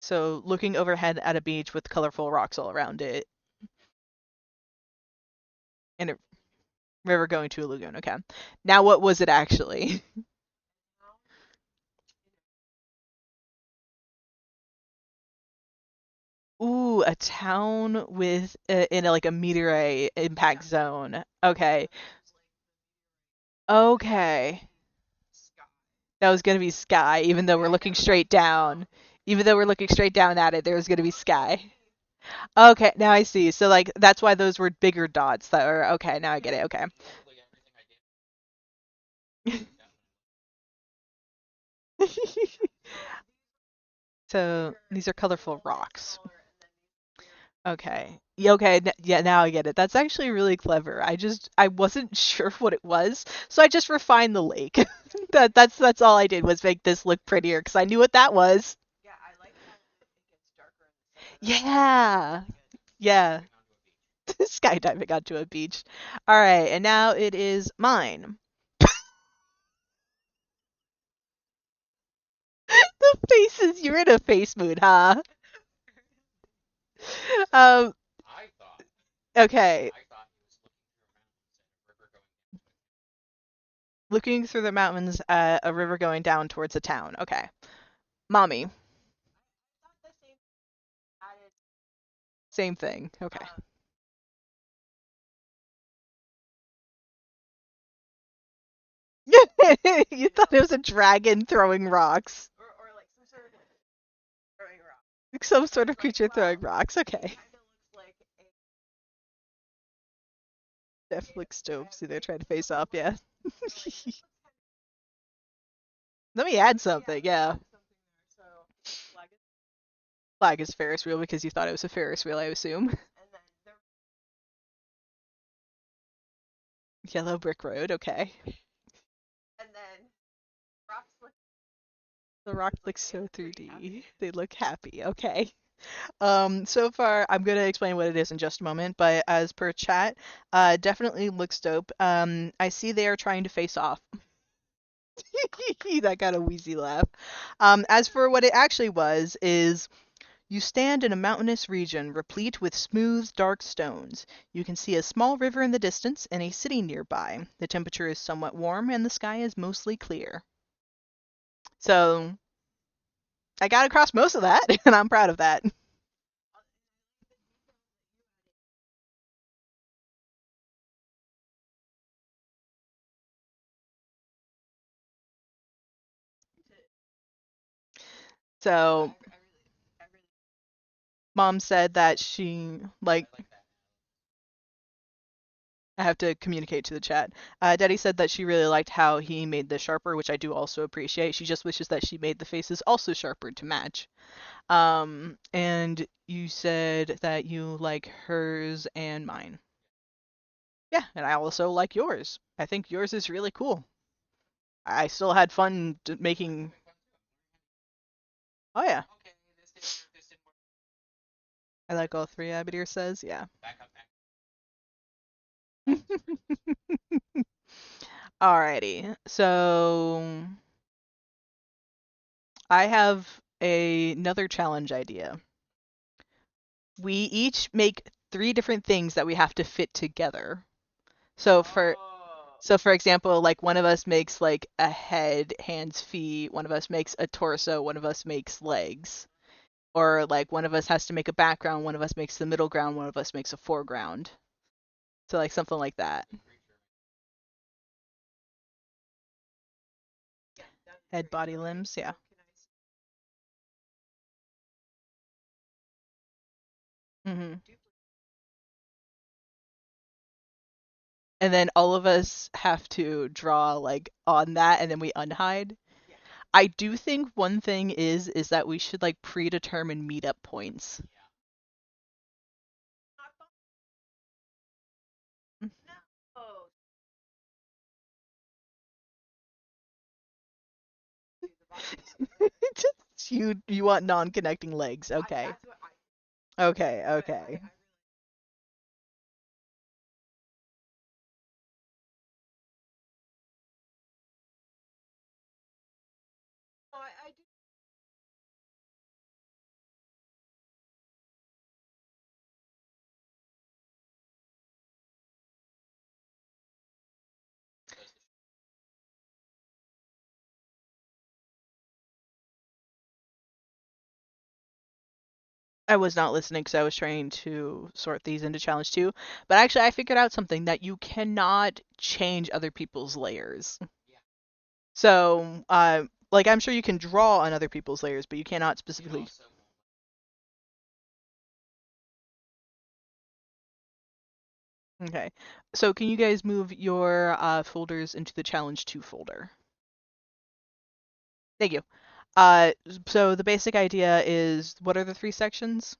So looking overhead at a beach with colorful rocks all around it, and a river going to a lagoon. Okay. Now what was it actually? Ooh, a town with in a, like a meteorite impact zone. Okay. Okay. That was gonna be sky, even though we're looking straight down. Even though we're looking straight down at it, there was gonna be sky. Okay, now I see. So like that's why those were bigger dots that were okay, now I get it. Okay. So these are colorful rocks. Okay. Yeah, okay. Yeah, now I get it. That's actually really clever. I wasn't sure what it was, so I just refined the lake. That's all I did was make this look prettier because I knew what that was. Yeah, I like how it gets darker in the center. Yeah. Really good. Yeah. Skydiving onto a beach. All right, and now it is mine. The faces. You're in a face mood, huh? Um. Okay. Looking through the mountains at a river going down towards a town. Okay. Mommy. Not the same added. Same thing. Okay. You thought it was a dragon throwing rocks. Or like some sort of throwing rock. Like some sort of creature Well, throwing rocks. it Okay. kind of looks like a Netflix stove. See, they're trying to so face off. Yeah. like this looks kind Let me add of something. Yeah. something there. So flag it, Flag is Ferris wheel because you thought it was a Ferris wheel, I assume. and then the Yellow brick road. Okay. and then rocks look The rock like looks they so look pretty 3D. happy. They look happy. Okay. So far, I'm gonna explain what it is in just a moment, but as per chat, definitely looks dope. I see they are trying to face off. That got a wheezy laugh. As for what it actually was, is You stand in a mountainous region replete with smooth, dark stones. You can see a small river in the distance and a city nearby. The temperature is somewhat warm and the sky is mostly clear. So I got across most of that, and I'm proud of that. So mom said that she like I have to communicate to the chat. Daddy said that she really liked how he made the sharper, which I do also appreciate. She just wishes that she made the faces also sharper to match. And you said that you like hers and mine. Yeah, and I also like yours. I think yours is really cool. I still had fun making. Oh yeah, I like all three. Abadir says, yeah. Alrighty, so I have another challenge idea. We each make three different things that we have to fit together. So for so for example, like one of us makes like a head, hands, feet, one of us makes a torso, one of us makes legs. Or like one of us has to make a background, one of us makes the middle ground, one of us makes a foreground. So like something like that. Head, body, limbs, yeah. hmm And then all of us have to draw like on that and then we unhide. I do think one thing is that we should like predetermine meetup points. Just you want non-connecting legs. Okay. Okay, okay. I was not listening because I was trying to sort these into challenge two. But actually, I figured out something that you cannot change other people's layers. So, like I'm sure you can draw on other people's layers, but you cannot specifically. Okay. So, can you guys move your folders into the challenge two folder? Thank you. Uh, so the basic idea is what are the three sections?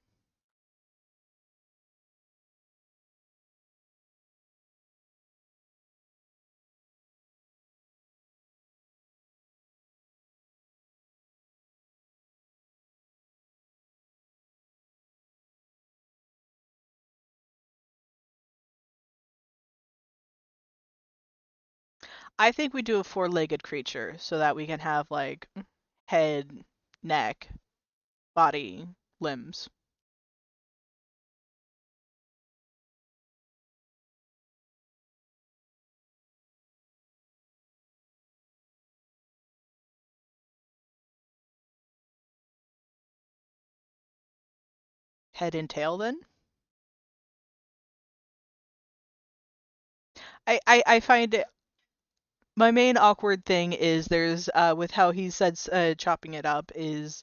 I think we do a four-legged creature so that we can have like head, neck, body, limbs. Head and tail then? I find it my main awkward thing is there's with how he said chopping it up is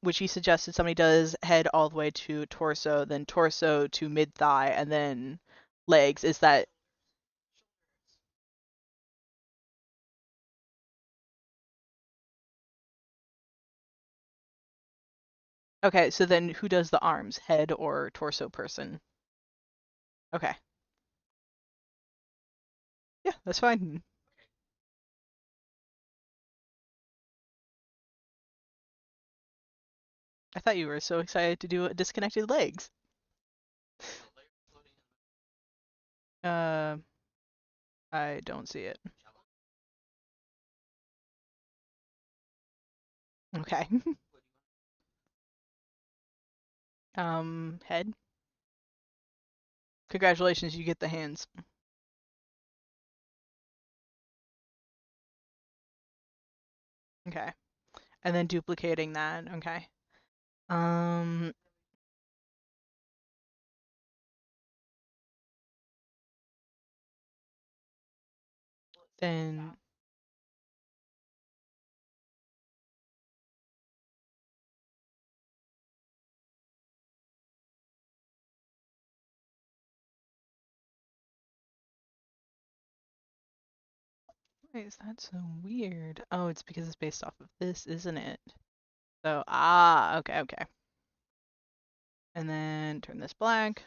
which he suggested somebody does head all the way to torso, then torso to mid thigh, and then legs. Is that okay? So then who does the arms, head or torso person? Okay, yeah, that's fine. I thought you were so excited to do disconnected legs. Uh, I don't see it. Okay. Head. Congratulations, you get the hands. Okay. And then duplicating that. Okay. Um, then why is that so weird? Oh, it's because it's based off of this, isn't it? So, okay, okay. And then turn this black.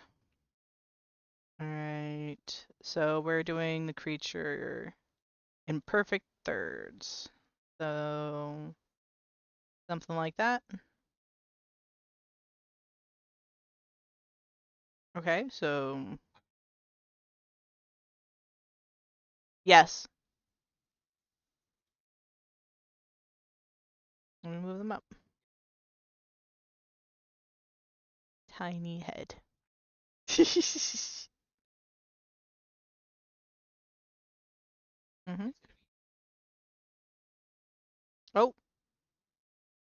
All right. So we're doing the creature in perfect thirds. So something like that. Okay, so yes. Let me move them up. Tiny head. hmm Oh,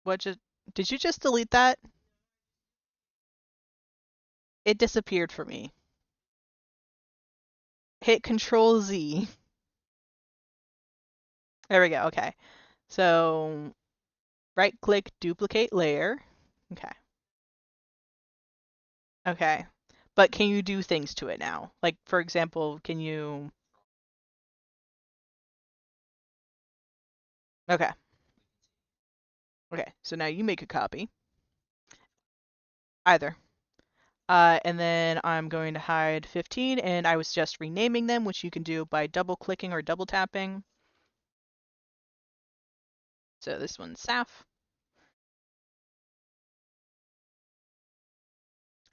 what just did you just delete that? It disappeared for me. Hit Control Z. There we go. Okay. So right click, duplicate layer. Okay. Okay. But can you do things to it now? Like, for example, can you... Okay. Okay. So now you make a copy. Either. And then I'm going to hide 15, and I was just renaming them, which you can do by double clicking or double tapping. So this one's Saf.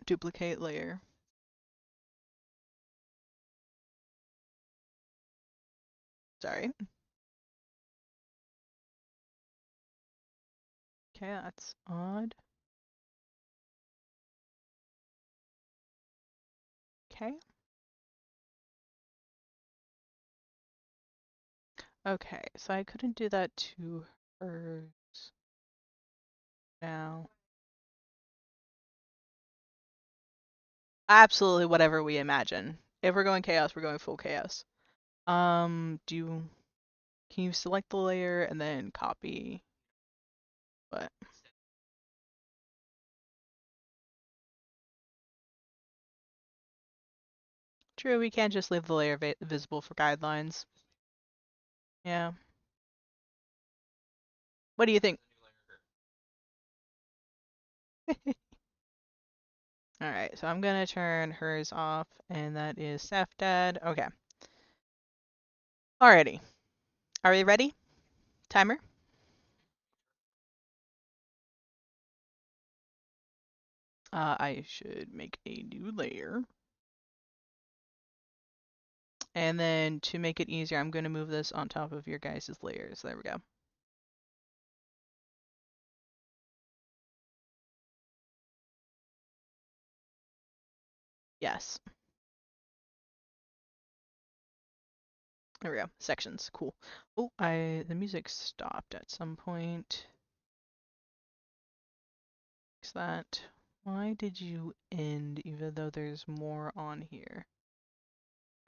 Duplicate layer. Sorry. Okay, that's odd. Okay. Okay, so I couldn't do that to hers now. Absolutely whatever we imagine. If we're going chaos, we're going full chaos. Can you select the layer and then copy? What? True, we can't just leave the layer visible for guidelines. Yeah. What do you think? Alright, so I'm gonna turn hers off, and that is Safdad. Okay. Alrighty. Are we ready? Timer? I should make a new layer. And then to make it easier, I'm going to move this on top of your guys' layers. There we go. Yes. There we go. Sections. Cool. Oh, the music stopped at some point. Fix that. Why did you end even though there's more on here?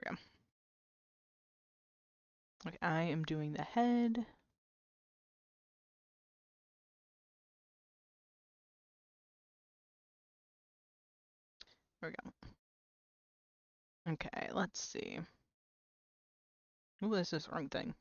There we go. Okay, I am doing the head. There we go. Okay, let's see. Ooh, this is the wrong thing.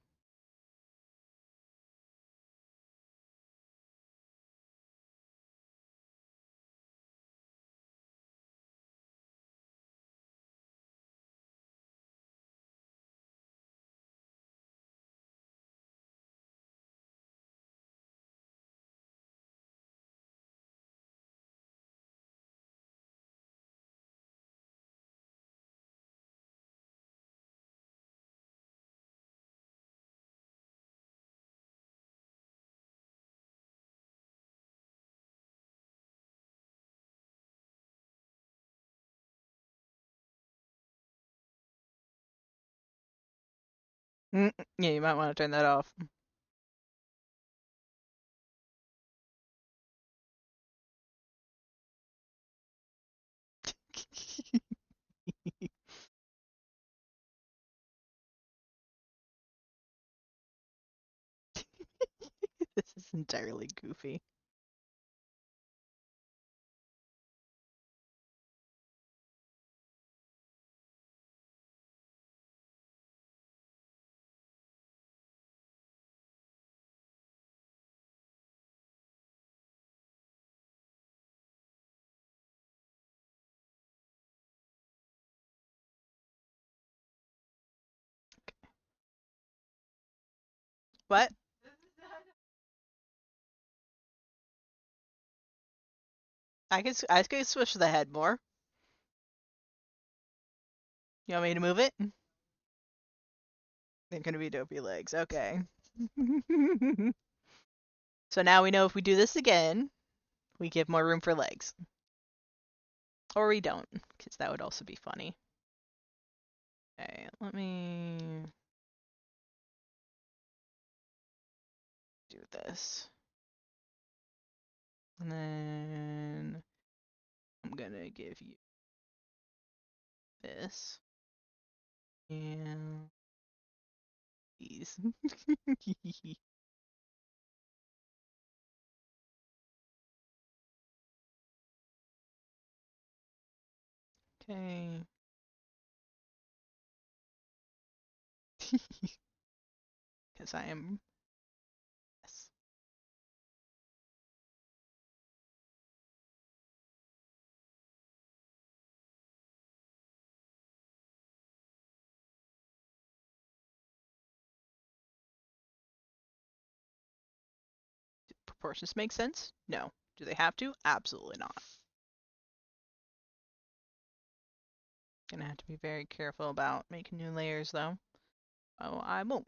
Yeah, you might want to turn that off. This is entirely goofy. What? I could switch the head more. You want me to move it? They're gonna be dopey legs. Okay. So now we know if we do this again, we give more room for legs. Or we don't, because that would also be funny. Okay, let me do this. And then I'm gonna give you this. And these. Okay. Because I am. Yes. Do proportions make sense? No. Do they have to? Absolutely not. Gonna have to be very careful about making new layers though. Oh, I won't.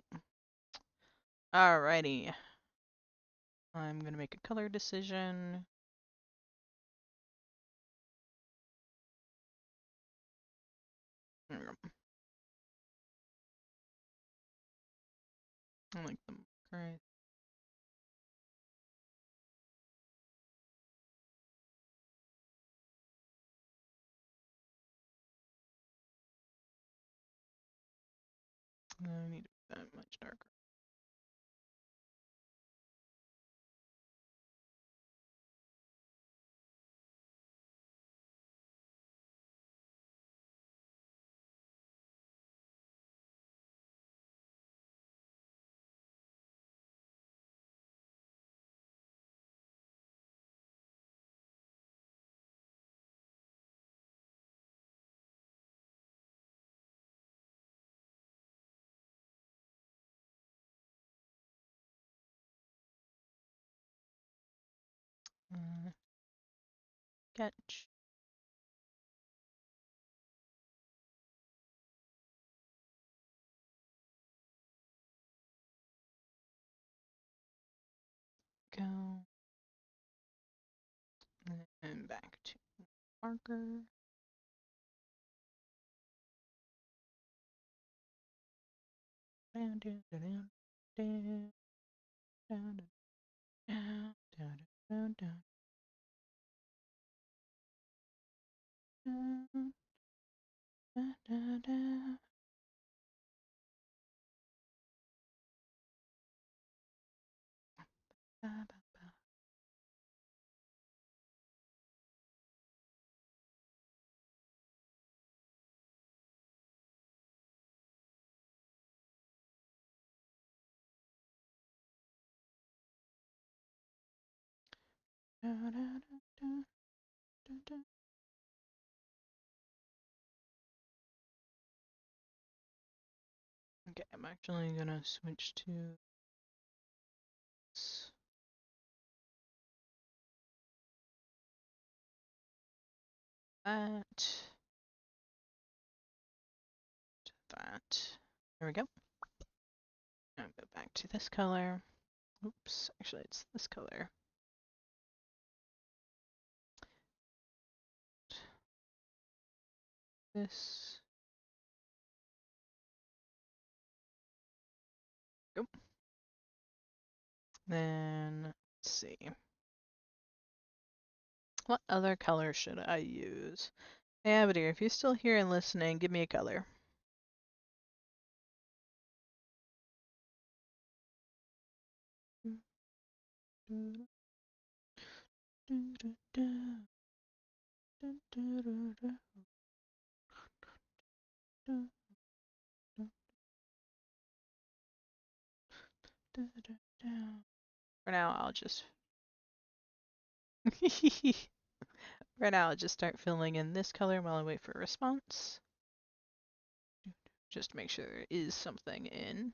Alrighty. I'm gonna make a color decision. I like them. Great. I need that much darker. Sketch. Go. And back to marker. Down, down, down, down, down, down, down, down, down, down, down, down, down. Ba, ba, ba. Da, da, da, da, da, da. Okay, I'm actually gonna switch to that, to that. There we go. Now go back to this color. Oops, actually it's this color. This. Then, let's see. What other color should I use? Hey, Abadir, if you're still here and listening, give me a color. For now, I'll just for now, I'll just start filling in this color while I wait for a response. Just to make sure there is something in.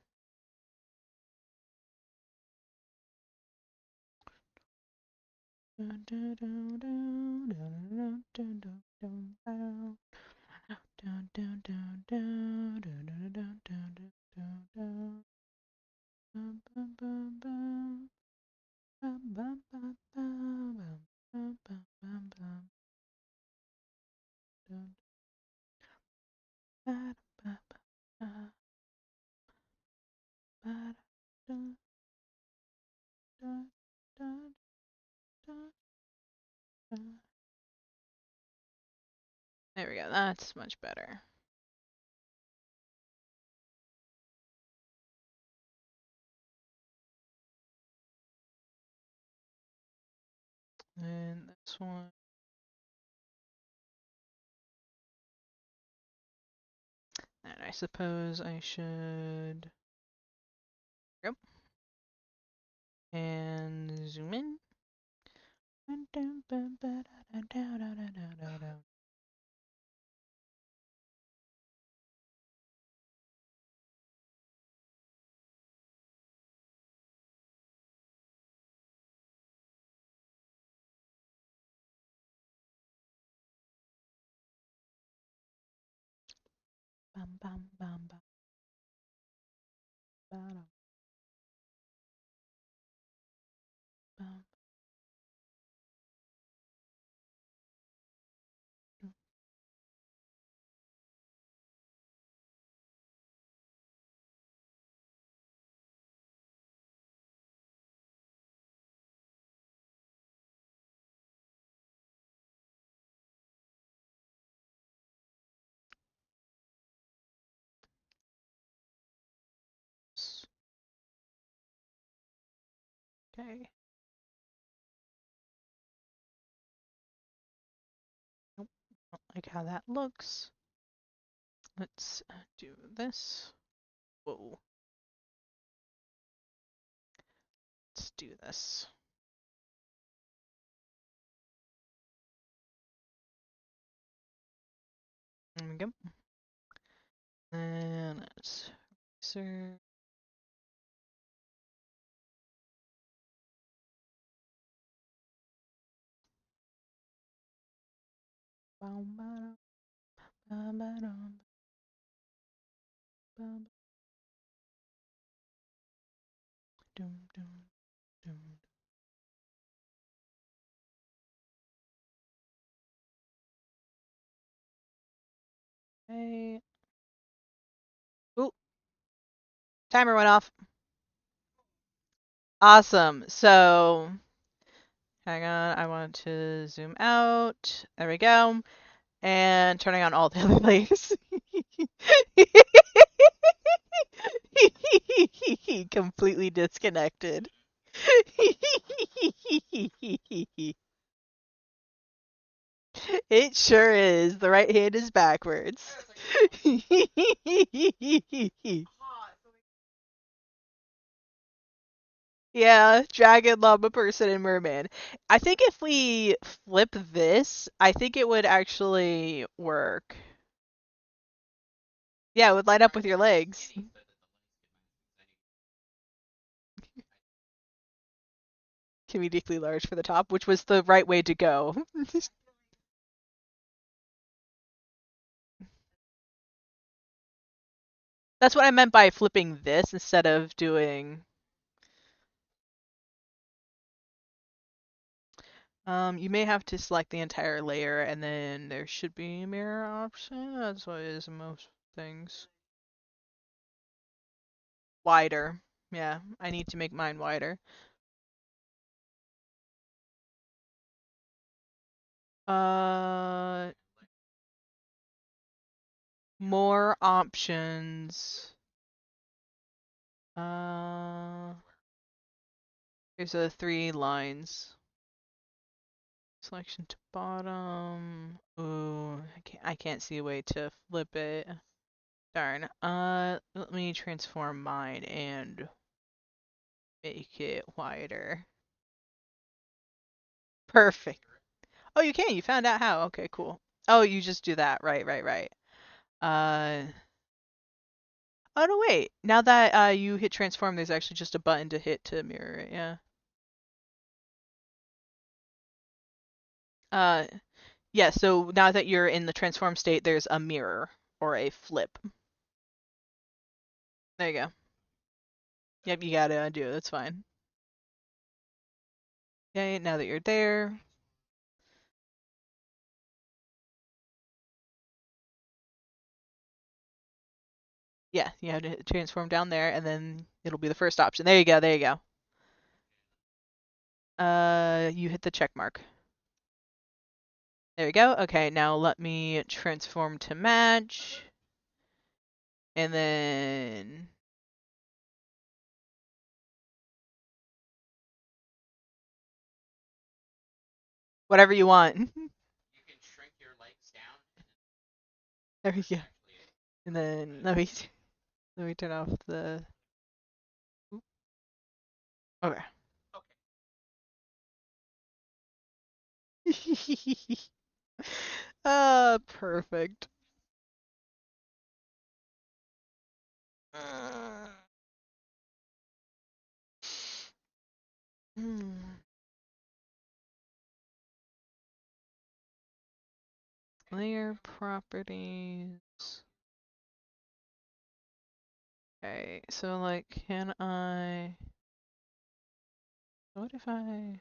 There we go, that's much better. And this one. And I suppose I should. Yep. And zoom in. Bam bam bam bam. Bam bam. Okay. Nope. Don't like how that looks. Let's do this. Whoa. Let's do this. There we go. And let's eraser. Bam bam bam bam bam. Dum dum dum. Okay. Ooh, timer went off. Awesome. So, hang on. I want to zoom out. There we go. And turning on all the other lights. Completely disconnected. It sure is. The right hand is backwards. Yeah, dragon, llama, person, and merman. I think if we flip this, I think it would actually work. Yeah, it would line up with your legs. Comedically large for the top, which was the right way to go. That's what I meant by flipping this instead of doing. You may have to select the entire layer and then there should be a mirror option. That's what it is in most things. Wider. Yeah, I need to make mine wider. Uh, more options. Here's the 3 lines. Selection to bottom. Ooh, I can't see a way to flip it. Darn. Let me transform mine and make it wider. Perfect. Oh, you can. You found out how. Okay, cool. Oh, you just do that. Right, right, right. Uh, oh no, wait. Now that you hit transform, there's actually just a button to hit to mirror it. Yeah. Uh, yeah. So now that you're in the transform state, there's a mirror or a flip. There you go. Yep, you gotta undo it. That's fine. Okay, now that you're there, yeah, you have to transform down there, and then it'll be the first option. There you go. There you go. You hit the check mark. There we go. Okay, now let me transform to match, and then whatever you want. There we go. And then let me turn off the. Okay. Perfect. Hmm. Layer properties. Okay, so like, can I? What if I?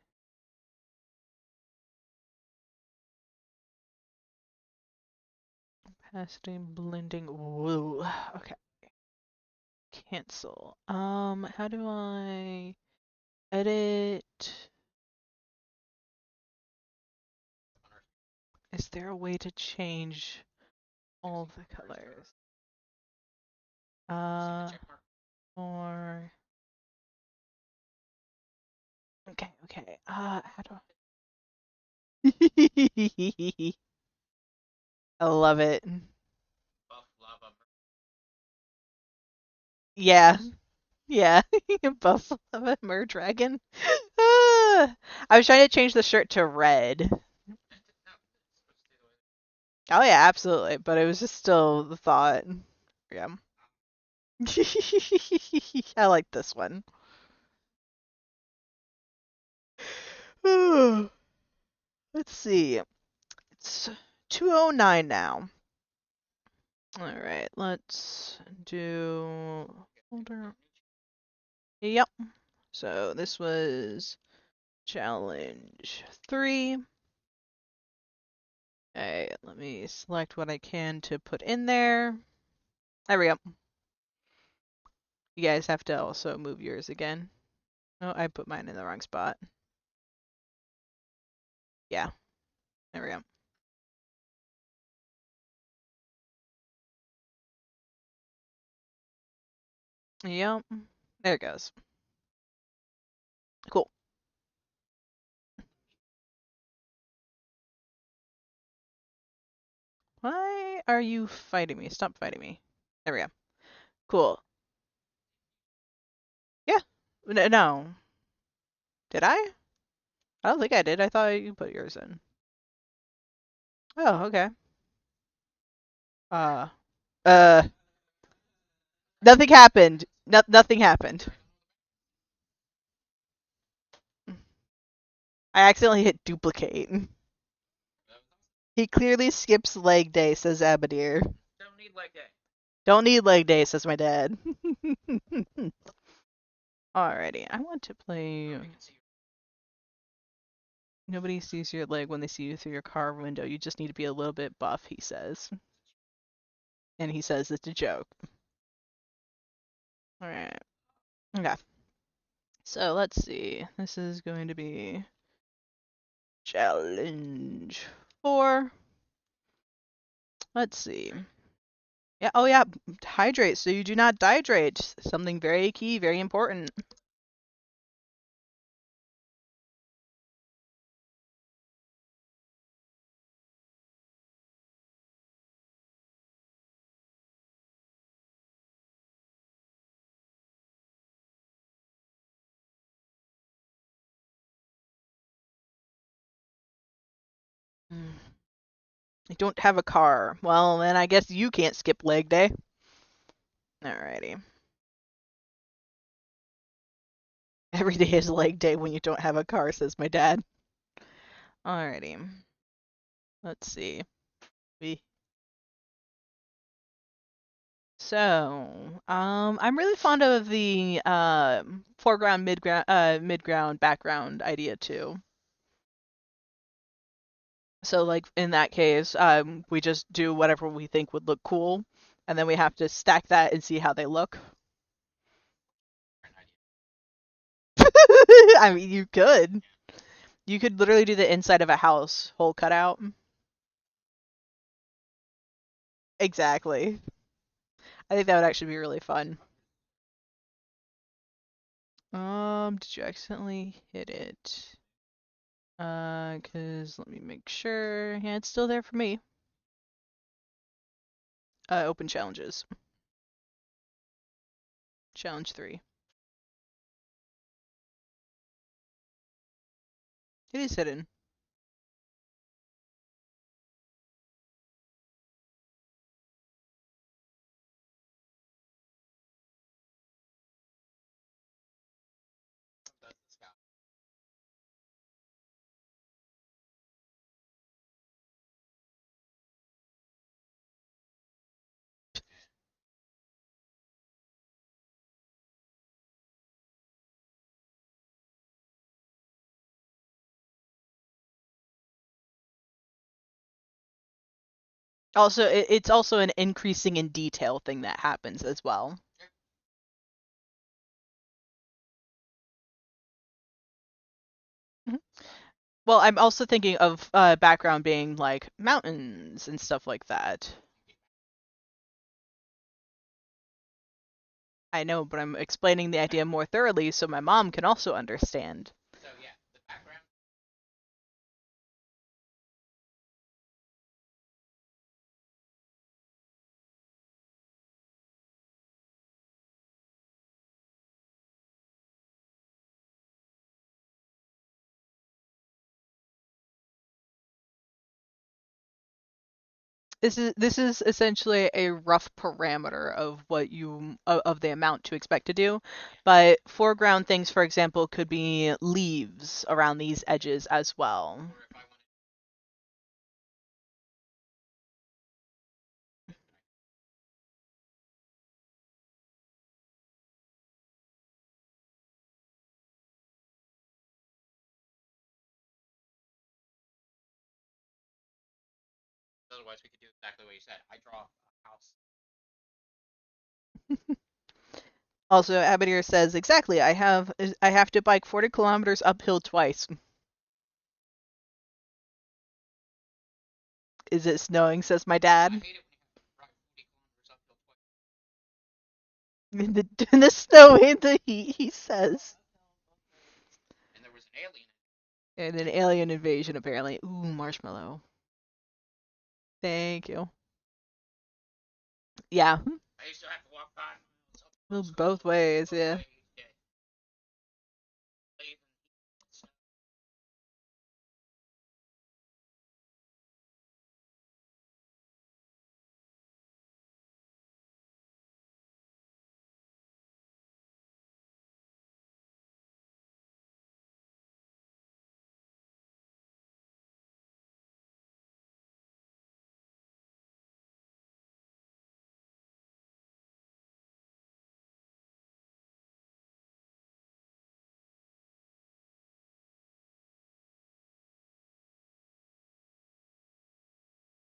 Opacity blending. Whoa. Okay. Cancel. How do I edit? Is there a way to change all the colors? Or okay. How do I? I love it. Yeah, yeah. Buff Lava Merdragon. I was trying to change the shirt to red. Oh yeah, absolutely. But it was just still the thought. Yeah. I like this one. Let's see. It's 2:09 now. All right, let's do folder. Yep. So this was challenge 3. Okay, let me select what I can to put in there. There we go. You guys have to also move yours again. Oh, I put mine in the wrong spot. Yeah, there we go. Yep, there it goes. Cool. Why are you fighting me? Stop fighting me. There we go. Cool. Yeah. No. Did I? I don't think I did. I thought you put yours in. Oh, okay. Uh, uh, nothing happened. Nothing happened. I accidentally hit duplicate. He clearly skips leg day, says Abadir. Don't need leg day. Don't need leg day, says my dad. Alrighty, I want to play. Nobody sees your leg when they see you through your car window. You just need to be a little bit buff, he says. And he says it's a joke. Alright. Okay. So let's see. This is going to be challenge 4. Let's see. Yeah, oh yeah, hydrate so you do not dehydrate. Something very key, very important. Mm. I don't have a car. Well, then I guess you can't skip leg day. Alrighty. Every day is leg day when you don't have a car, says my dad. Alrighty. Let's see. We I'm really fond of the foreground, midground, background idea too. So like in that case, we just do whatever we think would look cool, and then we have to stack that and see how they look. I mean, you could. You could literally do the inside of a house, whole cutout. Exactly. I think that would actually be really fun. Did you accidentally hit it? 'Cause let me make sure. Yeah, it's still there for me. Open challenges. Challenge 3. It is hidden. Also, it's also an increasing in detail thing that happens as well. Mhm. Well, I'm also thinking of background being like mountains and stuff like that. I know, but I'm explaining the idea more thoroughly so my mom can also understand. This is essentially a rough parameter of what you of the amount to expect to do, but foreground things, for example, could be leaves around these edges as well. Also, Abadir says exactly. I have to bike 40 kilometers uphill twice. Is it snowing? Says my dad. In the snow and the heat, he says. And an alien invasion, apparently. Ooh, marshmallow. Thank you. Yeah. Well, both ways, yeah.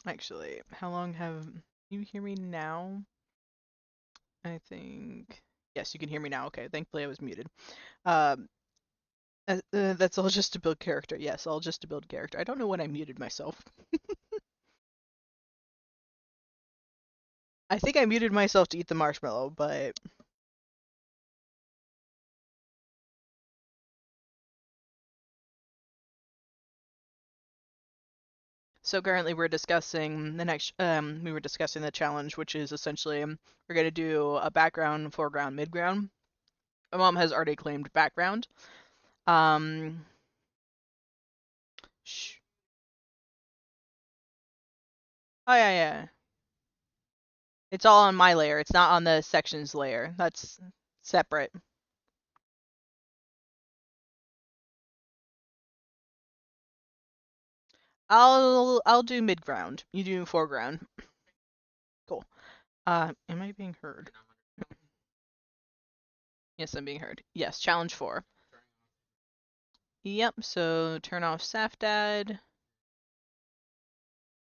Actually, how long have you hear me now? I think yes, you can hear me now. Okay, thankfully I was muted. Um, That's all just to build character. Yes, all just to build character. I don't know when I muted myself. I think I muted myself to eat the marshmallow, but so currently we're discussing the next we were discussing the challenge, which is essentially we're gonna do a background, foreground, midground. My mom has already claimed background. Um sh Oh yeah, yeah. It's all on my layer. It's not on the sections layer. That's separate. I'll do midground. You do foreground. Cool. Am I being heard? Yes, I'm being heard. Yes, challenge 4. Yep, so turn off Safdad.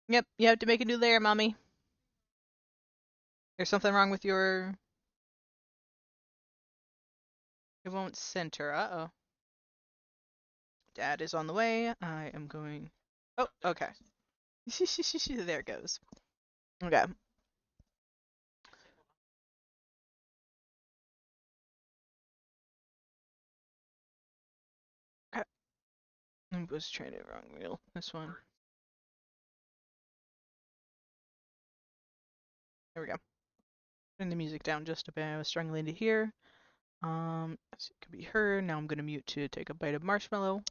Yep, you have to make a new layer, mommy. There's something wrong with your... It won't center. Uh-oh. Dad is on the way. I am going... Oh, okay. There it goes. Okay. Okay. I was trying it wrong wheel. This one. There we go. Turn the music down just a bit. I was struggling to hear. As it could be heard. Now I'm gonna mute to take a bite of marshmallow.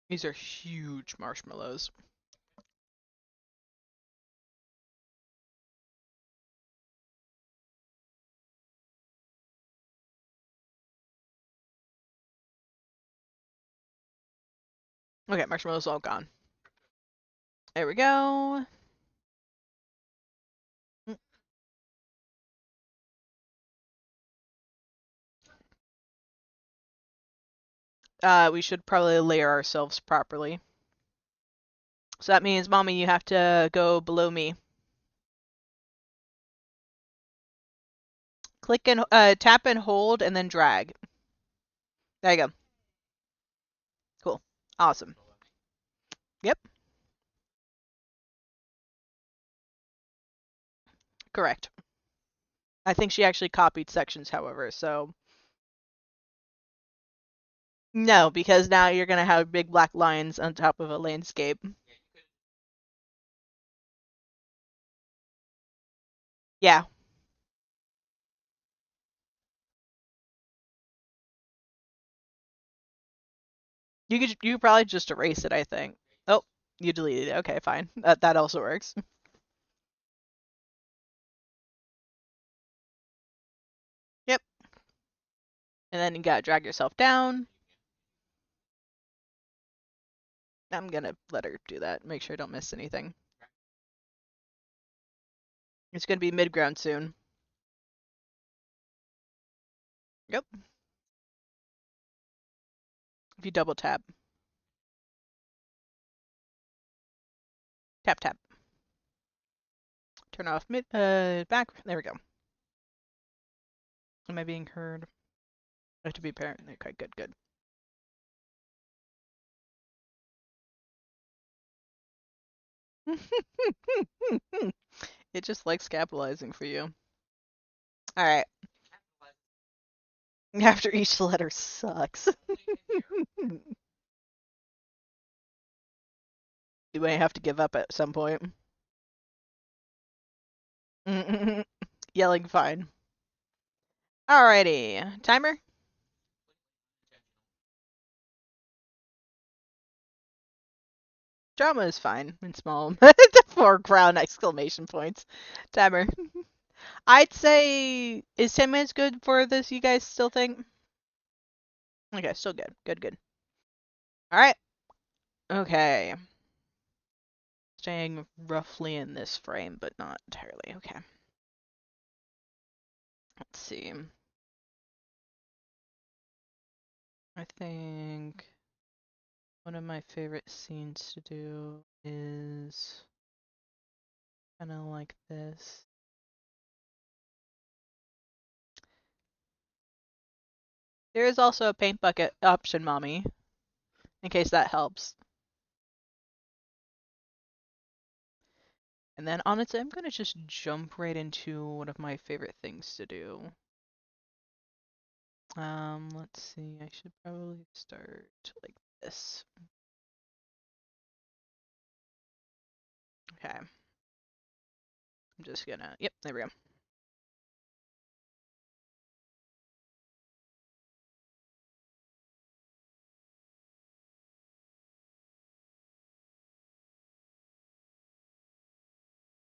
These are huge marshmallows. Okay, marshmallows all gone. There we go. We should probably layer ourselves properly. So that means, mommy, you have to go below me. Click and tap and hold, and then drag. There you go. Cool. Awesome. Yep. Correct. I think she actually copied sections, however, so no, because now you're gonna have big black lines on top of a landscape. Yeah. You could probably just erase it, I think. Oh, you deleted it. Okay, fine. That also works. Yep. And then you gotta drag yourself down. I'm gonna let her do that. Make sure I don't miss anything. It's gonna be mid-ground soon. Yep. If you double tap. Tap tap. Turn off back. There we go. Am I being heard? I have to be parent. Okay, good, good. It just likes capitalizing for you. Alright. After each letter sucks. You may have to give up at some point. Yelling fine. Alrighty. Timer? Drama is fine and small. The foreground exclamation points. Timer. I'd say, is 10 minutes good for this, you guys still think? Okay, still good. Good, good. Alright. Okay. Staying roughly in this frame, but not entirely. Okay. Let's see. I think one of my favorite scenes to do is kind of like this. There is also a paint bucket option, mommy, in case that helps. And then honestly, I'm gonna just jump right into one of my favorite things to do. Let's see, I should probably start like this. Okay. I'm just gonna, yep, there we go.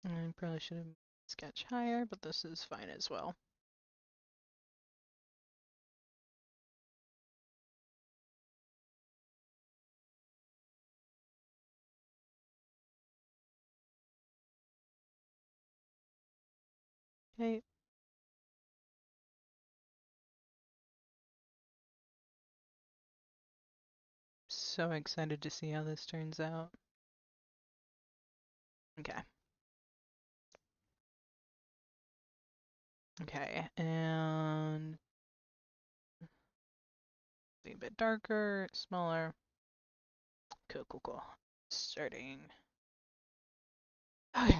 I probably should have sketch higher, but this is fine as well. Okay. So excited to see how this turns out. Okay. Okay, and a bit darker, smaller. Cool, cool, cool. Starting. Okay.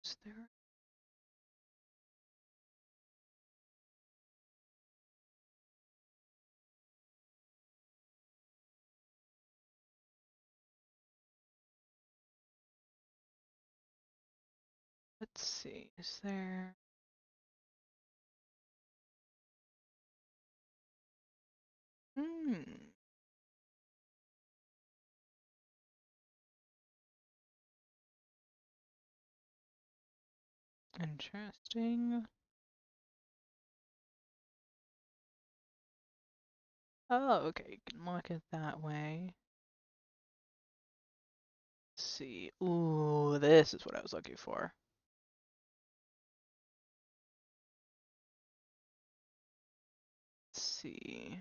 Is there? Let's see. Is there? Hmm. Interesting. Oh, okay. You can look it that way. Let's see. Ooh, this is what I was looking for. Let's see.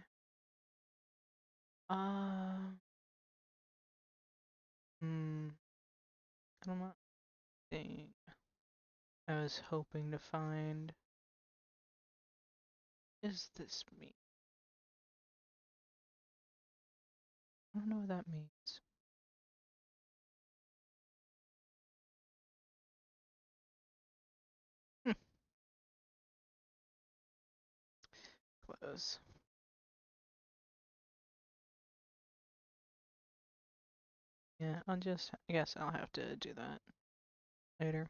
Uh, hmm. I don't know. Thing I was hoping to find. What does this mean? I don't know what that means. Hmm. Close. Yeah, I guess I'll have to do that later.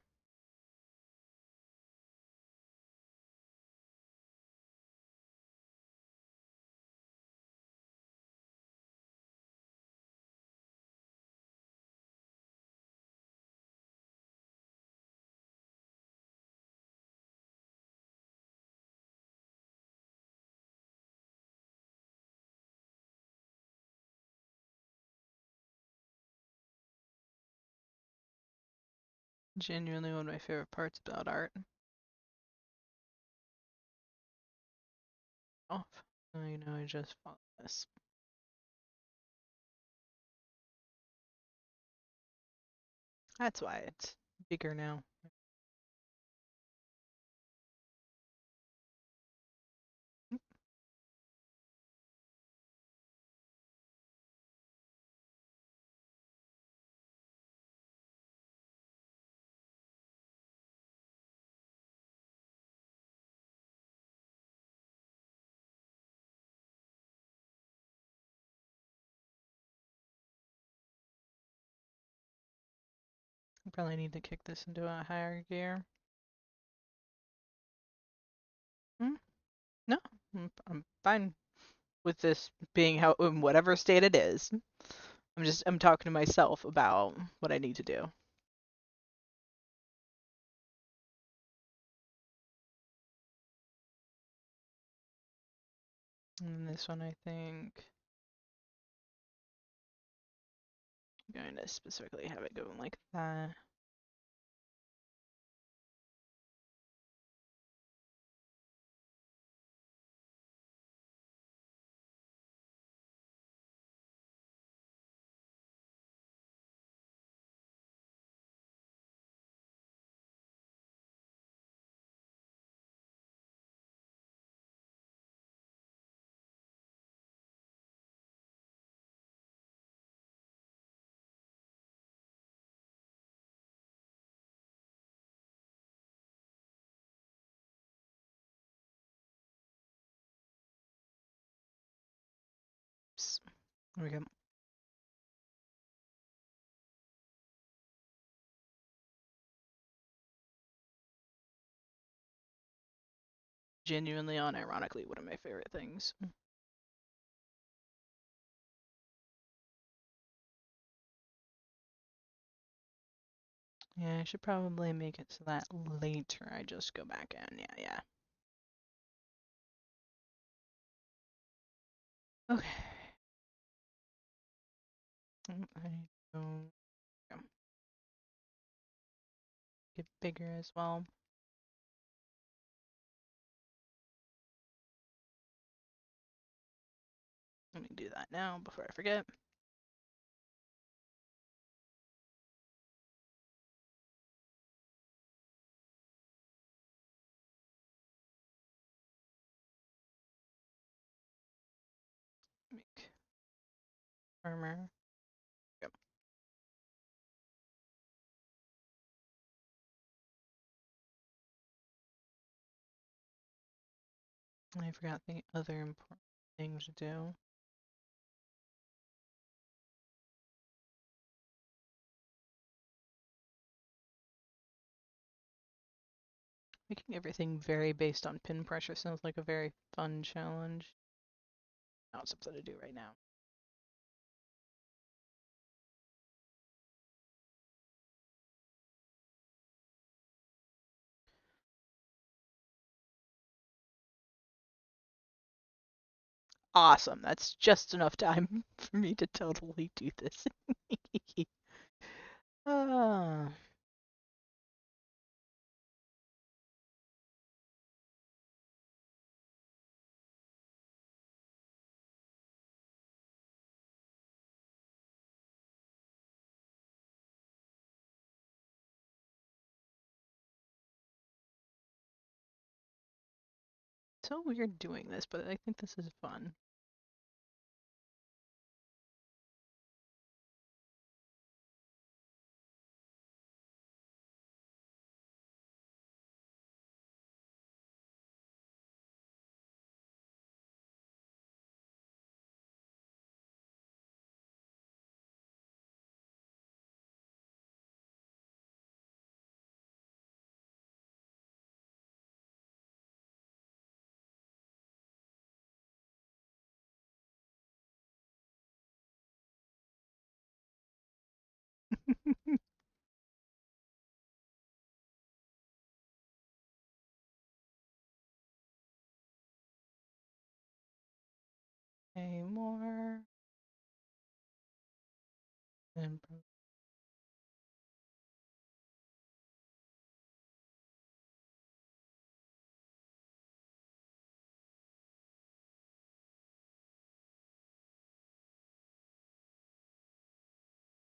Genuinely one of my favorite parts about art. Off. I know I just follow this. That's why it's bigger now. I probably need to kick this into a higher gear. Hmm? No, I'm fine with this being how in whatever state it is. I'm talking to myself about what I need to do. And this one, I think, I'm going to specifically have it going like that. Oops. There we go. Genuinely, unironically, one of my favorite things. Yeah, I should probably make it so that later I just go back in. Yeah. Okay. I need to get bigger as well. Let me do that now before I forget. Make armor. Yep. I forgot the other important thing to do. Making everything vary based on pin pressure sounds like a very fun challenge. Not something to do right now. Awesome. That's just enough time for me to totally do this. Ah. So weird doing this, but I think this is fun. Okay, more. And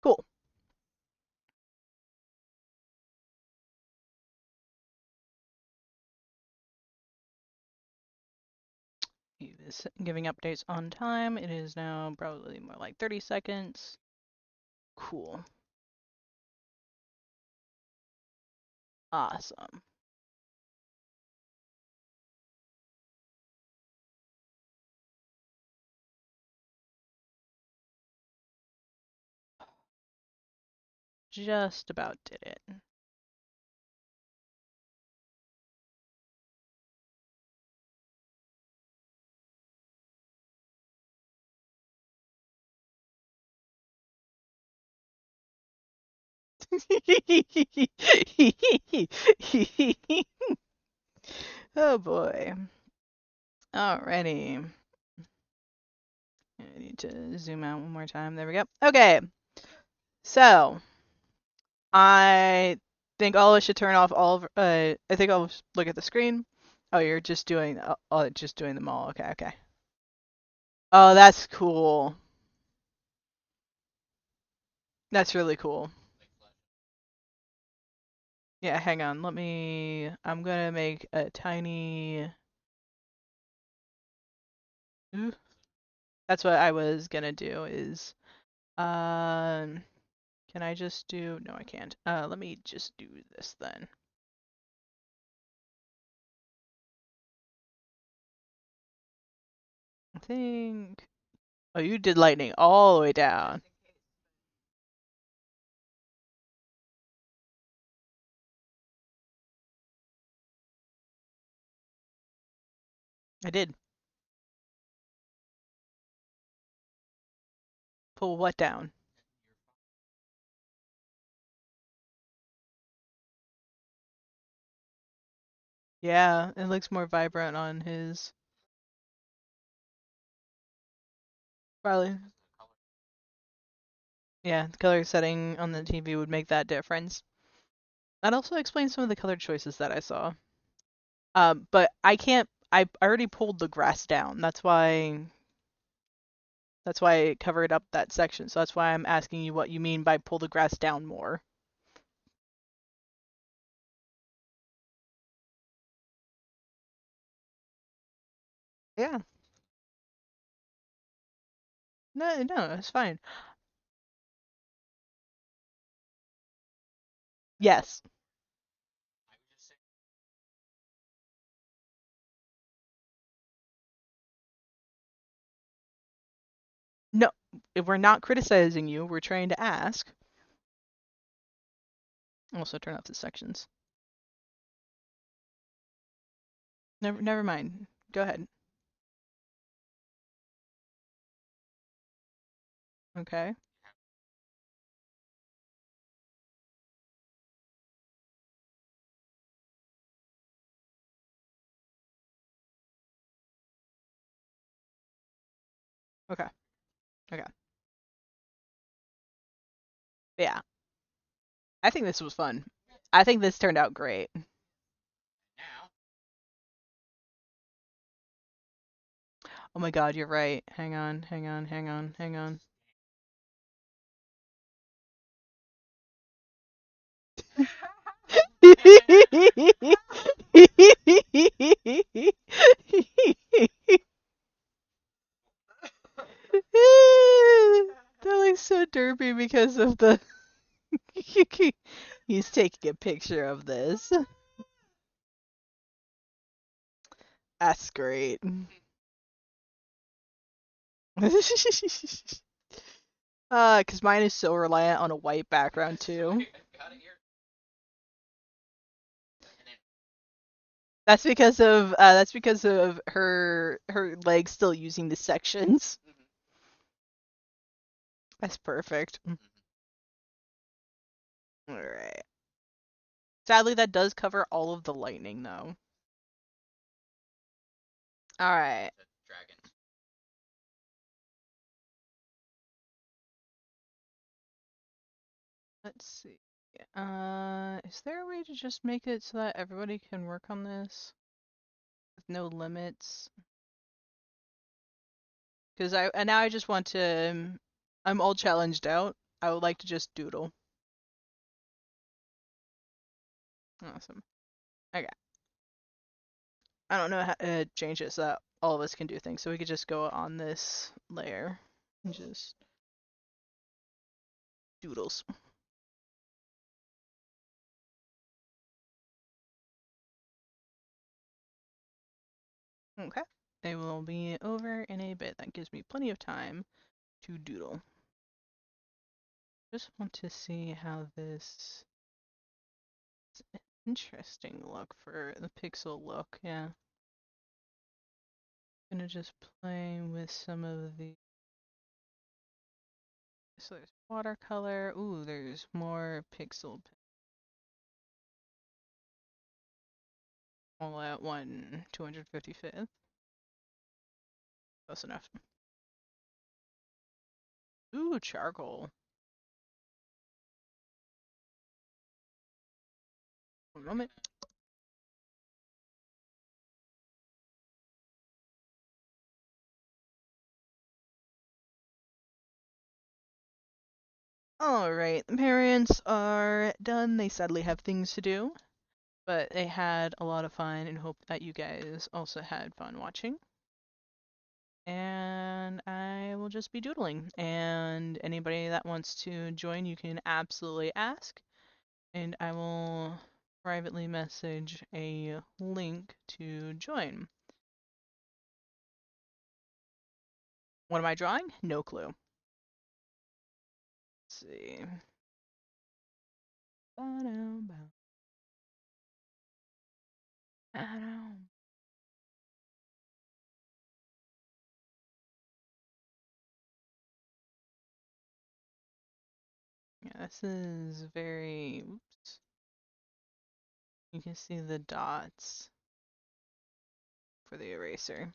cool. It is giving updates on time. It is now probably more like 30 seconds. Cool. Awesome. Just about did it. Oh boy. Alrighty. to zoom out one more time. There we go. Okay. So I think all of us should turn off all of. I think I'll look at the screen. Oh, you're just doing. Just doing them all. Okay. Okay. Oh, that's cool. That's really cool. Yeah, hang on. I'm gonna make a tiny. Ooh, that's what I was gonna do. Is can I just do? No, I can't. Let me just do this then. I think. Oh, you did lightning all the way down. I did. Pull what down? Yeah, it looks more vibrant on his. Probably. Yeah, the color setting on the TV would make that difference. That also explains some of the color choices that I saw. But I can't. I already pulled the grass down. That's why. That's why it covered up that section. So that's why I'm asking you what you mean by pull the grass down more. Yeah. No, no, it's fine. Yes. No, if we're not criticizing you. We're trying to ask. Also, turn off the sections. Never mind. Go ahead. Okay. Okay. Okay. Yeah. I think this was fun. I think this turned out great. Oh my god, you're right. Hang on, hang on, hang on, hang on. That looks so derpy because of the. He's taking a picture of this. That's great. Cause mine is so reliant on a white background too. That's because of her legs still using the sections. That's perfect. All right. Sadly, that does cover all of the lightning though. All right. Let's see. Is there a way to just make it so that everybody can work on this with no limits? Because and now I just want to. I'm all challenged out. I would like to just doodle. Awesome. Okay. I don't know how to change it so that all of us can do things. So we could just go on this layer and just doodles. Okay. They will be over in a bit. That gives me plenty of time to doodle. Just want to see how this. It's an interesting look for the pixel look. Yeah. Gonna just play with some of the. So there's watercolor. Ooh, there's more pixel. All at 255th. Close enough. Ooh, charcoal. One moment. Alright, the parents are done. They sadly have things to do, but they had a lot of fun and hope that you guys also had fun watching. And I will just be doodling. And anybody that wants to join, you can absolutely ask. And I will privately message a link to join. What am I drawing? No clue. Let's see. Yeah, this is very. Oops. You can see the dots for the eraser.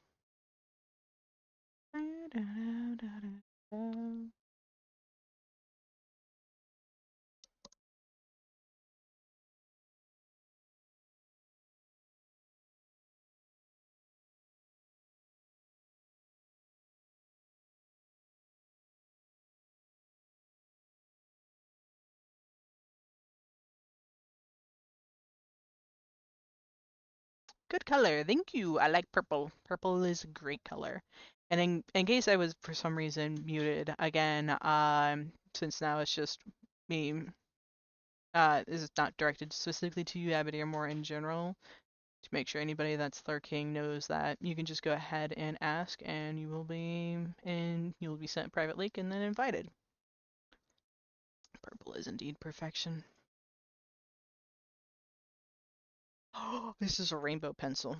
Good color, thank you. I like purple. Purple is a great color. And in case I was for some reason muted again, since now it's just me, this is not directed specifically to you, Abby, or more in general. To make sure anybody that's lurking knows that you can just go ahead and ask, and you'll be sent a private link and then invited. Purple is indeed perfection. Oh, this is a rainbow pencil.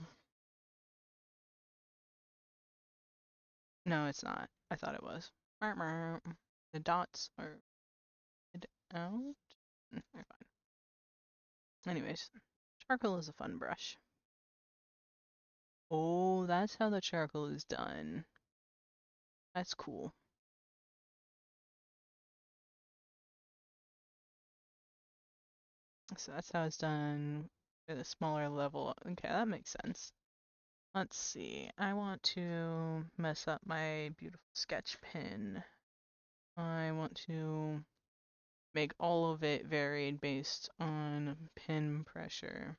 No, it's not. I thought it was. The dots are out. They're fine. Anyways, charcoal is a fun brush. Oh, that's how the charcoal is done. That's cool. So that's how it's done at a smaller level. Okay, that makes sense. Let's see. I want to mess up my beautiful sketch pen. I want to make all of it varied based on pen pressure.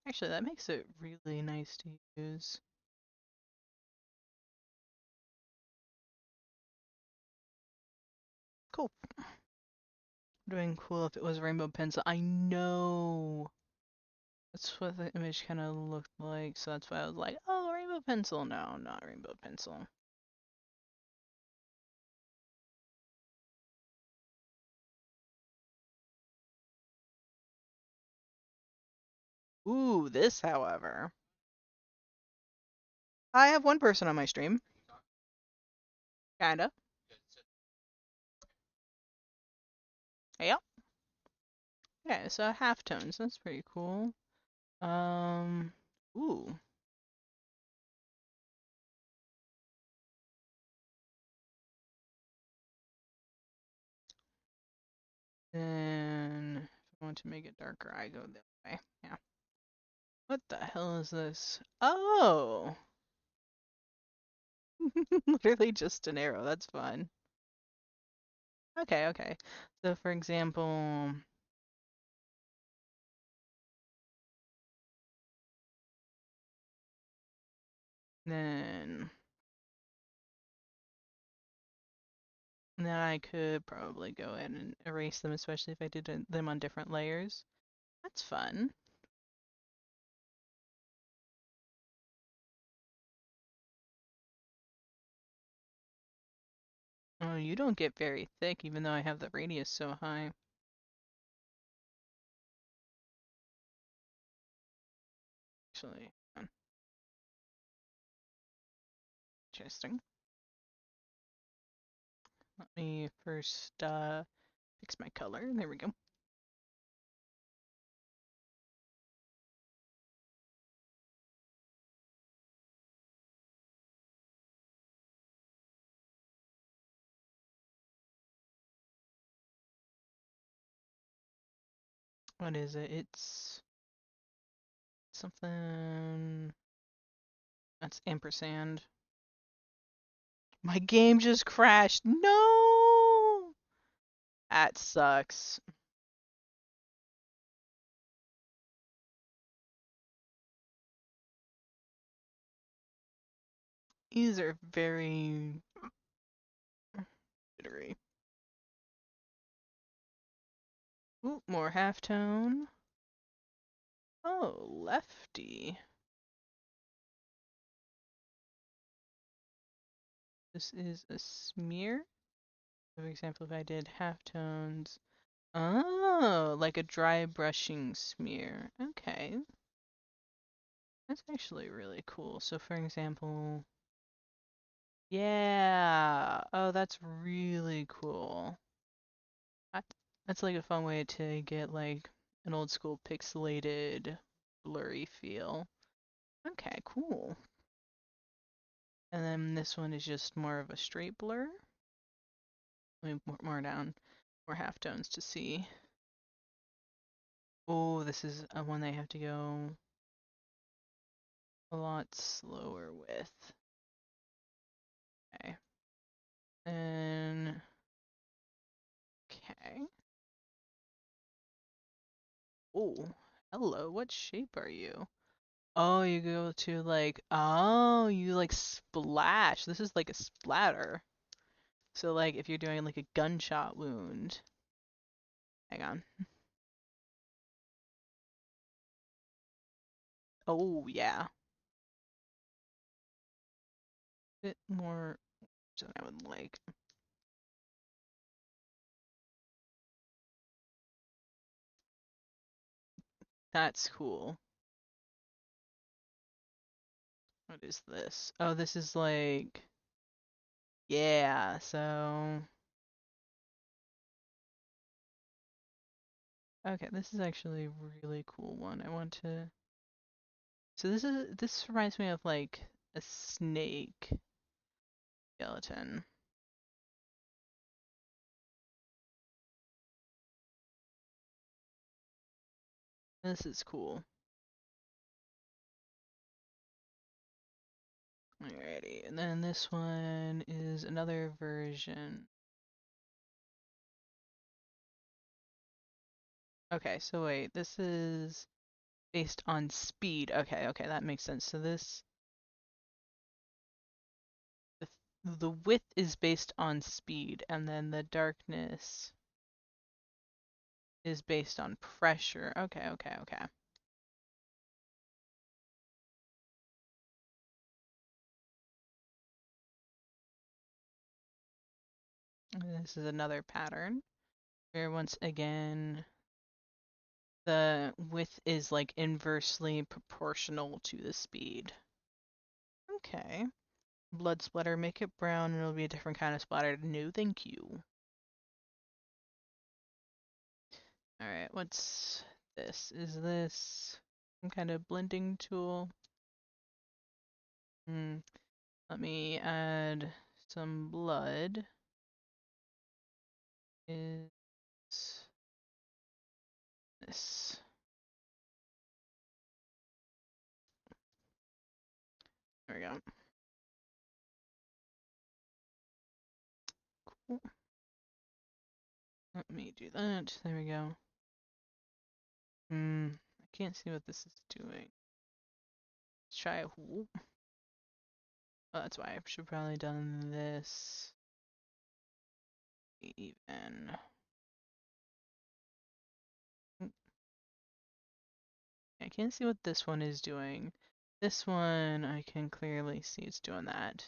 Actually, that makes it really nice to use. Cool. Doing cool if it was rainbow pencil. I know. That's what the image kind of looked like, so that's why I was like, oh, rainbow pencil. No, not rainbow pencil. Ooh, this, however. I have one person on my stream. Kinda. Yep. Yeah, so halftones. That's pretty cool. Ooh. Then, if I want to make it darker, I go that way. Yeah. What the hell is this? Oh! Literally just an arrow. That's fun. Okay, okay. So, for example, then I could probably go ahead and erase them, especially if I did them on different layers. That's fun. Oh, you don't get very thick, even though I have the radius so high. Actually, interesting. Let me first fix my color. There we go. What is it? It's something that's ampersand. My game just crashed. No! That sucks. These are very jittery. Ooh, more halftone. Oh, lefty. This is a smear. For example, if I did halftones. Oh, like a dry brushing smear. Okay. That's actually really cool. So for example, yeah. Oh, that's really cool. That, that's like a fun way to get like an old school pixelated blurry feel. Okay, cool. And then this one is just more of a straight blur. Let me more down, more halftones to see. Oh, this is a one they have to go a lot slower with. Okay. And okay. Oh, hello. What shape are you? Oh, you go to like, oh, you like splash. This is like a splatter. So like if you're doing like a gunshot wound. Hang on. Oh, yeah. Bit more than I would like. That's cool. What is this? Oh, this is like, yeah, so, okay, this is actually a really cool one. I want to, so this reminds me of like a snake skeleton. This is cool. Alrighty, and then this one is another version. Okay, so wait, this is based on speed. Okay, okay, that makes sense. So this, the, the width is based on speed, and then the darkness is based on pressure. Okay, okay, okay. And this is another pattern where once again the width is like inversely proportional to the speed. Okay. Blood splatter, make it brown and it'll be a different kind of splatter. No, thank you. Alright, what's this? Is this some kind of blending tool? Hmm. Let me add some blood. Is this? There we go. Cool. Let me do that. There we go. I can't see what this is doing. Let's try a whoop. Oh, that's why I should probably done this. Even. I can't see what this one is doing. This one, I can clearly see it's doing that.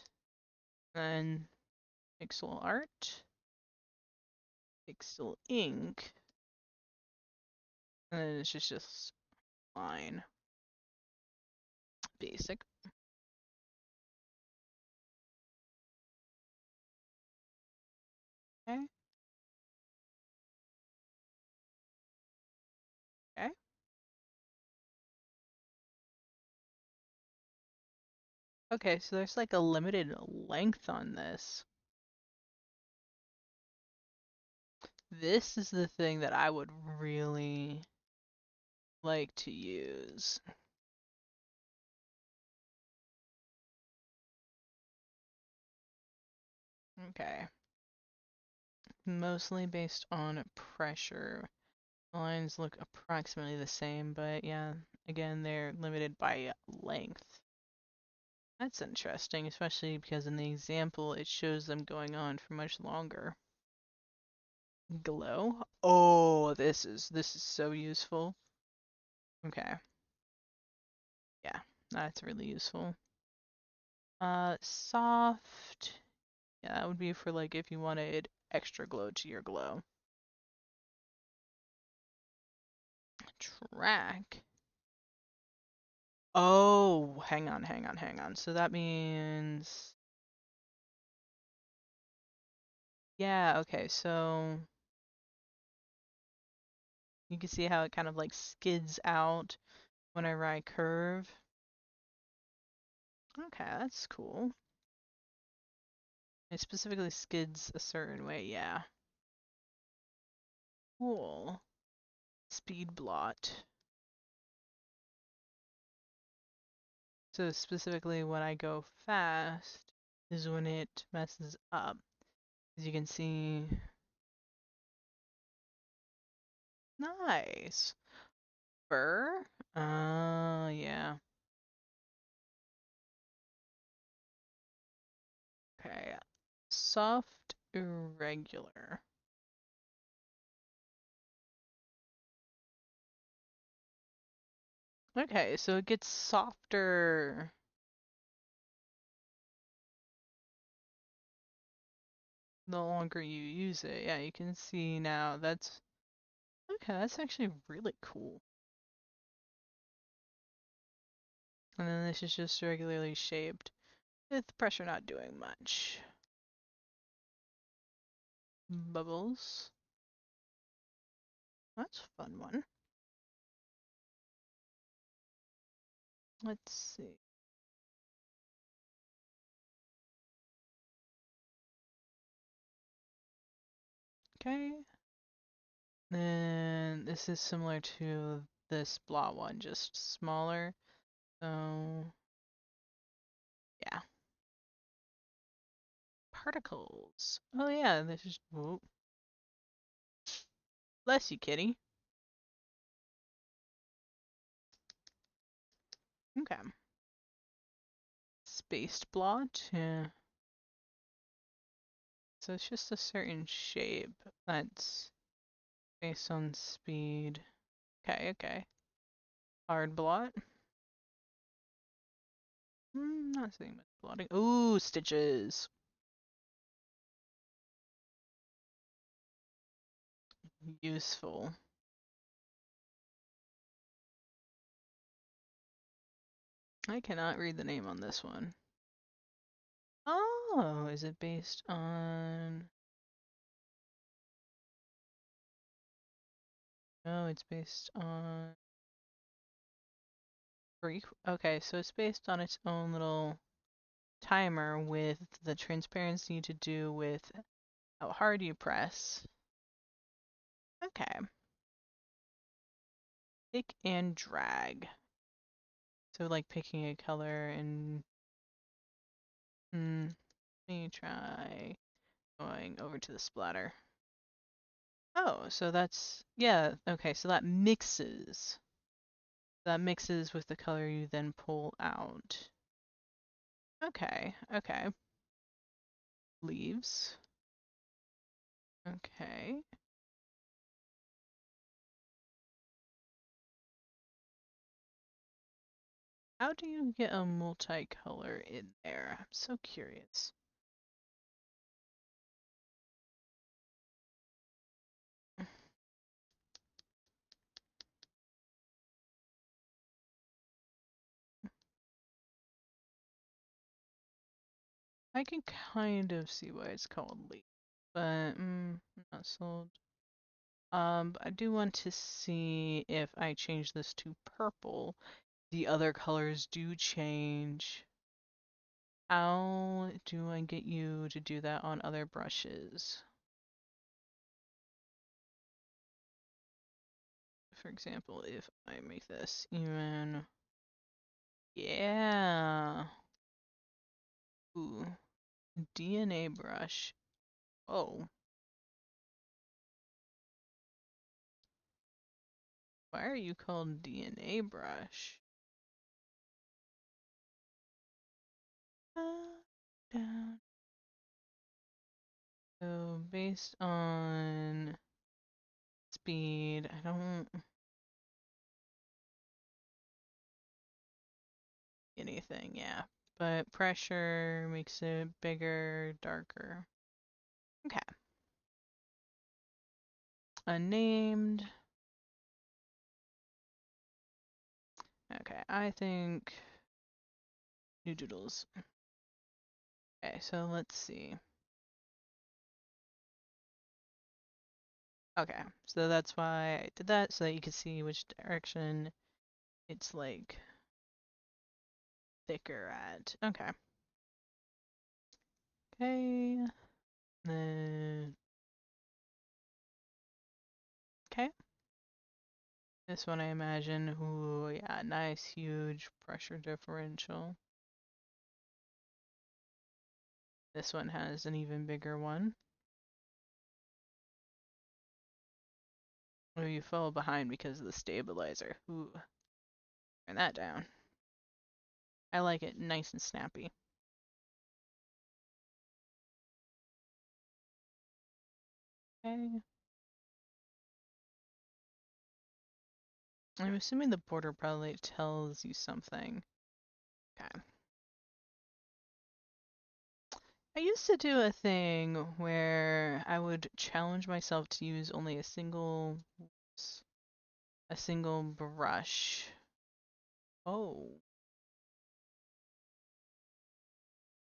Then pixel art, pixel ink, and then it's just line. Basic. Okay. Okay. Okay, so there's like a limited length on this. This is the thing that I would really like to use. Okay. Mostly based on pressure. Lines look approximately the same, but yeah, again, they're limited by length. That's interesting, especially because in the example it shows them going on for much longer. Glow? Oh, this is so useful. Okay. Yeah, that's really useful. Soft. Yeah, that would be for like if you wanted extra glow to your glow. Track. Oh, hang on. So that means, yeah, okay, so you can see how it kind of like skids out whenever I curve. Okay, that's cool. It specifically skids a certain way, yeah. Cool. Speed blot. So specifically when I go fast is when it messes up. As you can see, nice. Fur? Yeah. Okay. Soft irregular. Okay, so it gets softer the longer you use it. Yeah, you can see now that's okay, that's actually really cool. And then this is just regularly shaped with pressure not doing much. Bubbles. That's a fun one. Let's see. Okay. Then this is similar to this blot one, just smaller. So yeah. Particles. Oh yeah, this is whoop. Bless you, kitty. Okay. Spaced blot. Yeah. So it's just a certain shape that's based on speed. Okay. Hard blot. Not seeing much blotting. Ooh, stitches. Useful. I cannot read the name on this one. Oh, is it based on... No, it's based on... Okay, so it's based on its own little timer with the transparency to do with how hard you press. Okay. Pick and drag. So like picking a color and let me try going over to the splatter. Oh, so that's yeah, okay, so that mixes. That mixes with the color you then pull out. Okay. Leaves. Okay. How do you get a multicolor in there? I'm so curious. I can kind of see why it's called leaf, but not sold. But I do want to see if I change this to purple, the other colors do change. How do I get you to do that on other brushes? for example, if I make this even, yeah. Ooh, DNA brush. Oh, why are you called DNA brush? Down. So based on speed, I don't anything, yeah. But pressure makes it bigger, darker. Okay. Unnamed. Okay, I think new doodles. Okay, so let's see. Okay, so that's why I did that, so that you can see which direction it's like thicker at. Okay. Okay. Then okay. This one I imagine. Ooh, yeah, nice huge pressure differential. This one has an even bigger one. Oh, you fell behind because of the stabilizer. Ooh, turn that down. I like it nice and snappy. Okay. I'm assuming the border probably tells you something. Okay. I used to do a thing where I would challenge myself to use only a single brush. Oh,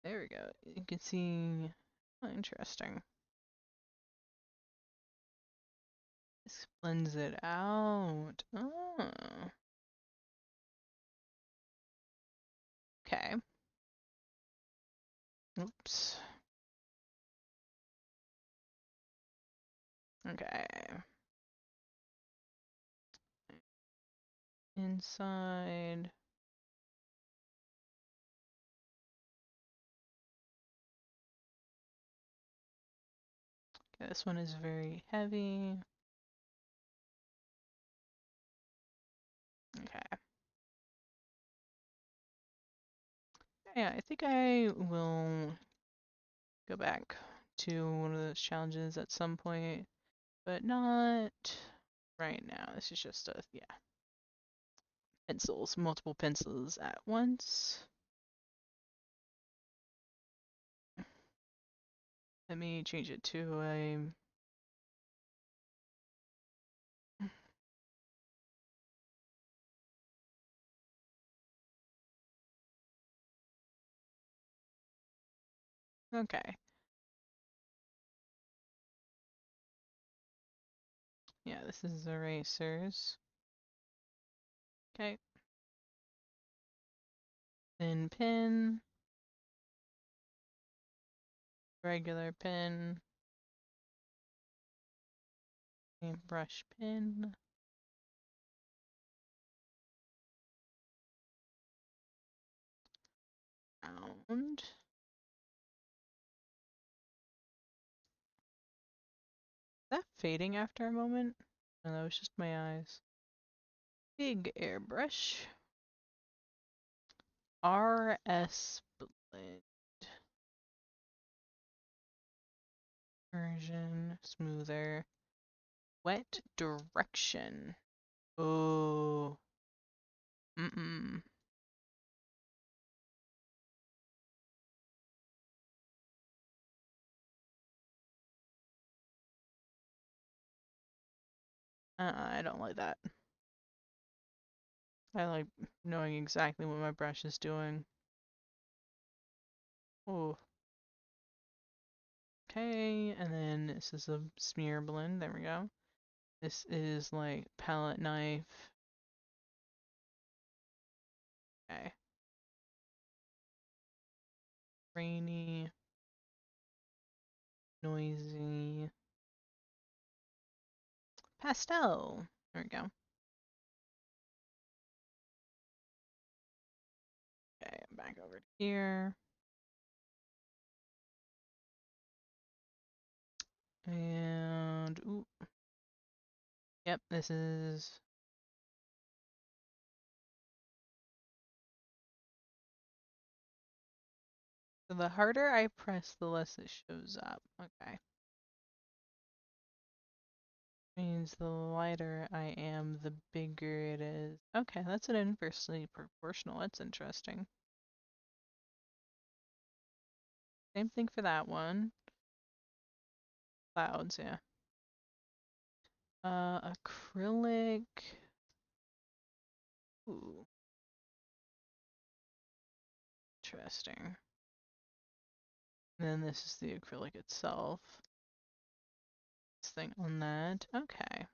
there we go. You can see. Oh, interesting. This blends it out. Oh, okay. Oops. Okay. Inside. Okay, this one is very heavy. Okay. Yeah, I think I will go back to one of those challenges at some point, but not right now. This is just a, yeah, pencils, multiple pencils at once. Let me change it to a, okay. Yeah, this is erasers. Okay. Thin pin, regular pin, brush pin. Round. Is that fading after a moment? No, that was just my eyes. Big airbrush. RS Blend. Version. Smoother. Wet direction. Oh. Mm-mm. I don't like that. I like knowing exactly what my brush is doing. Oh. Okay, and then this is a smear blend. There we go. This is like palette knife. Okay. Rainy. Noisy. Pastel. There we go. back over to here. And, ooh. Yep, this is... So the harder I press, the less it shows up. Okay. Means the lighter I am, the bigger it is. Okay, that's an inversely proportional. That's interesting. Same thing for that one. Clouds, yeah. Acrylic. Ooh, interesting. And then this is the acrylic itself. This thing on that. Okay.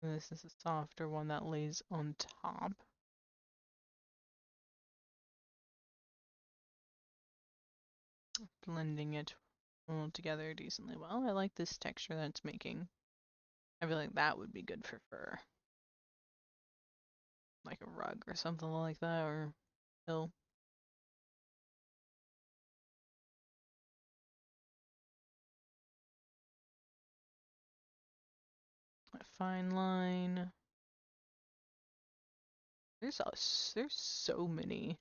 And this is a softer one that lays on top. Blending it all together decently well. I like this texture that it's making. I feel like that would be good for fur. Like a rug or something like that, or pill. A fine line. There's so many.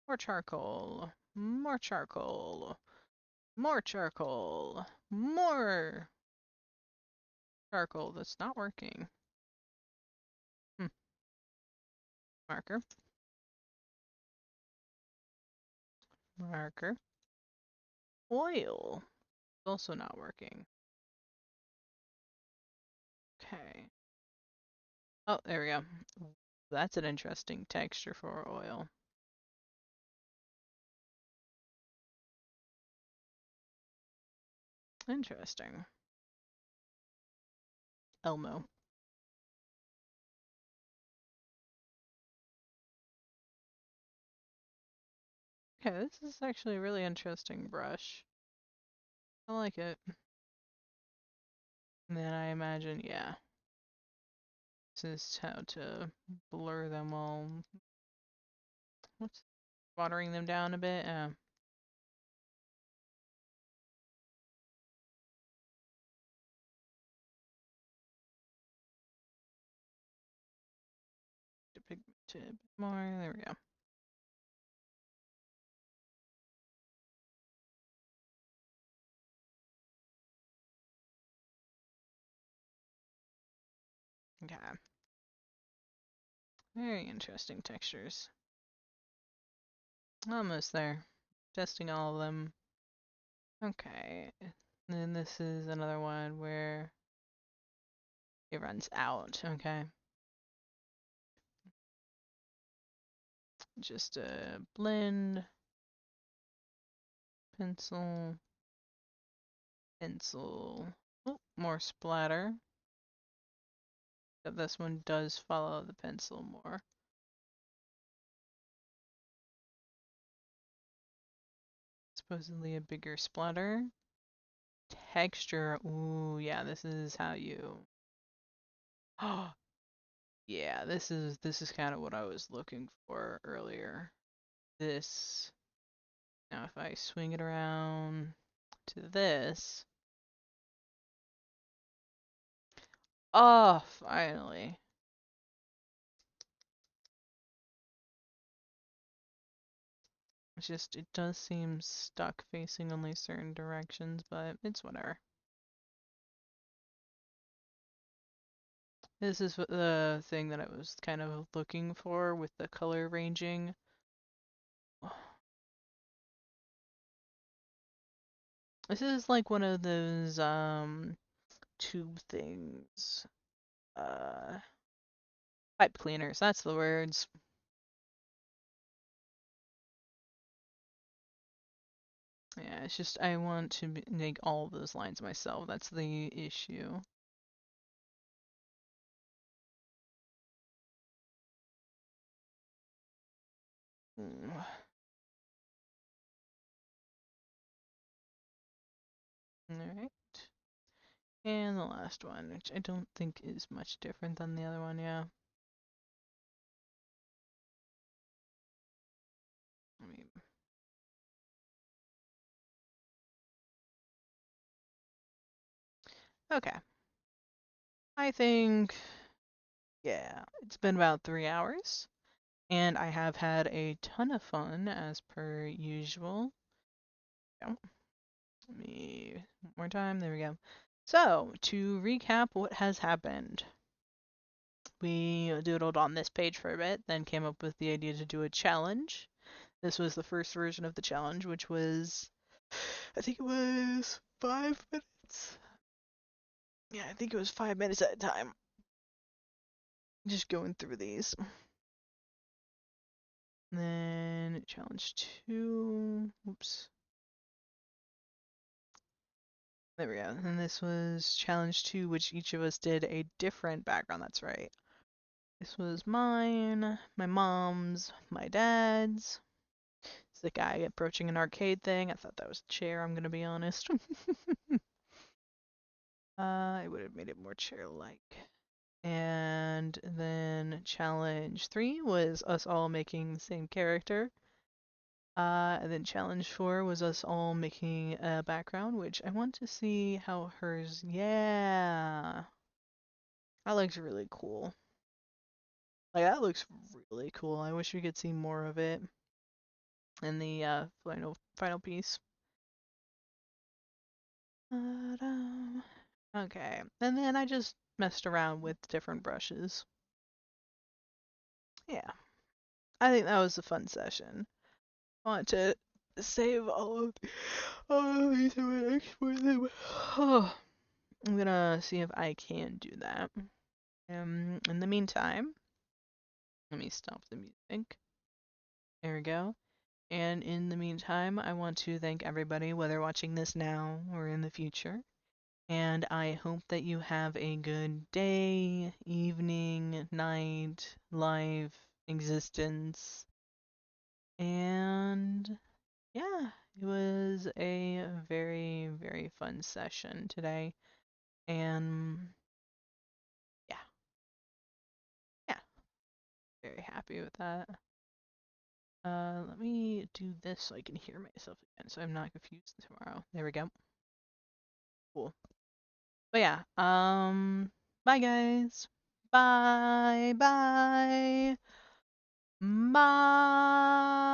More charcoal. More charcoal. More charcoal. More charcoal. That's not working. Marker. Marker. Oil. Also not working. Okay. Oh, there we go. That's an interesting texture for oil. Interesting. Elmo. Okay, this is actually a really interesting brush. I like it. And then I imagine, yeah, this is how to blur them all. What's watering them down a bit? To pigment it a bit more. There we go. Okay. Very interesting textures. Almost there. Testing all of them. Okay. And then this is another one where it runs out. Okay. Just a blend. Pencil. Pencil. Oh, more splatter. But this one does follow the pencil more. Supposedly a bigger splatter. Texture. Ooh, yeah, this is how you. Oh, yeah, this is kind of what I was looking for earlier. This. Now if I swing it around to this. Oh, finally. It's just, it does seem stuck facing only certain directions, but it's whatever. This is the thing that I was kind of looking for with the color ranging. This is like one of those tube things. Uh Pipe cleaners, that's the words. Yeah, it's just I want to make all of those lines myself. That's the issue. Mm. Alright. And the last one, which I don't think is much different than the other one, yeah. Let me... Okay. I think, yeah, it's been about 3 hours, and I have had a ton of fun as per usual. Yeah. Let me, one more time, there we go. So, to recap what has happened, we doodled on this page for a bit, then came up with the idea to do a challenge. This was the first version of the challenge, which was, I think it was 5 minutes. Yeah, I think it was 5 minutes at a time. Just going through these. Then challenge 2. Oops. There we go. And this was challenge 2, which each of us did a different background. That's right. This was mine, my mom's, my dad's. It's the guy approaching an arcade thing. I thought that was a chair, I'm gonna be honest. I would have made it more chair-like. And then challenge 3 was us all making the same character. And then challenge 4 was us all making a background, which I want to see how hers. Yeah, that looks really cool. Like that looks really cool. I wish we could see more of it in the final piece. Ta-da. Okay, and then I just messed around with different brushes. Yeah, I think that was a fun session. I want to save all of these and export them. I'm gonna see if I can do that. In the meantime, let me stop the music. There we go. And in the meantime, I want to thank everybody, whether watching this now or in the future. And I hope that you have a good day, evening, night, life, existence. And yeah, it was a very, very fun session today. And yeah, yeah, very happy with that. Let me do this so I can hear myself again so I'm not confused tomorrow. There we go. Cool. But yeah, bye guys. Bye, bye. Bye.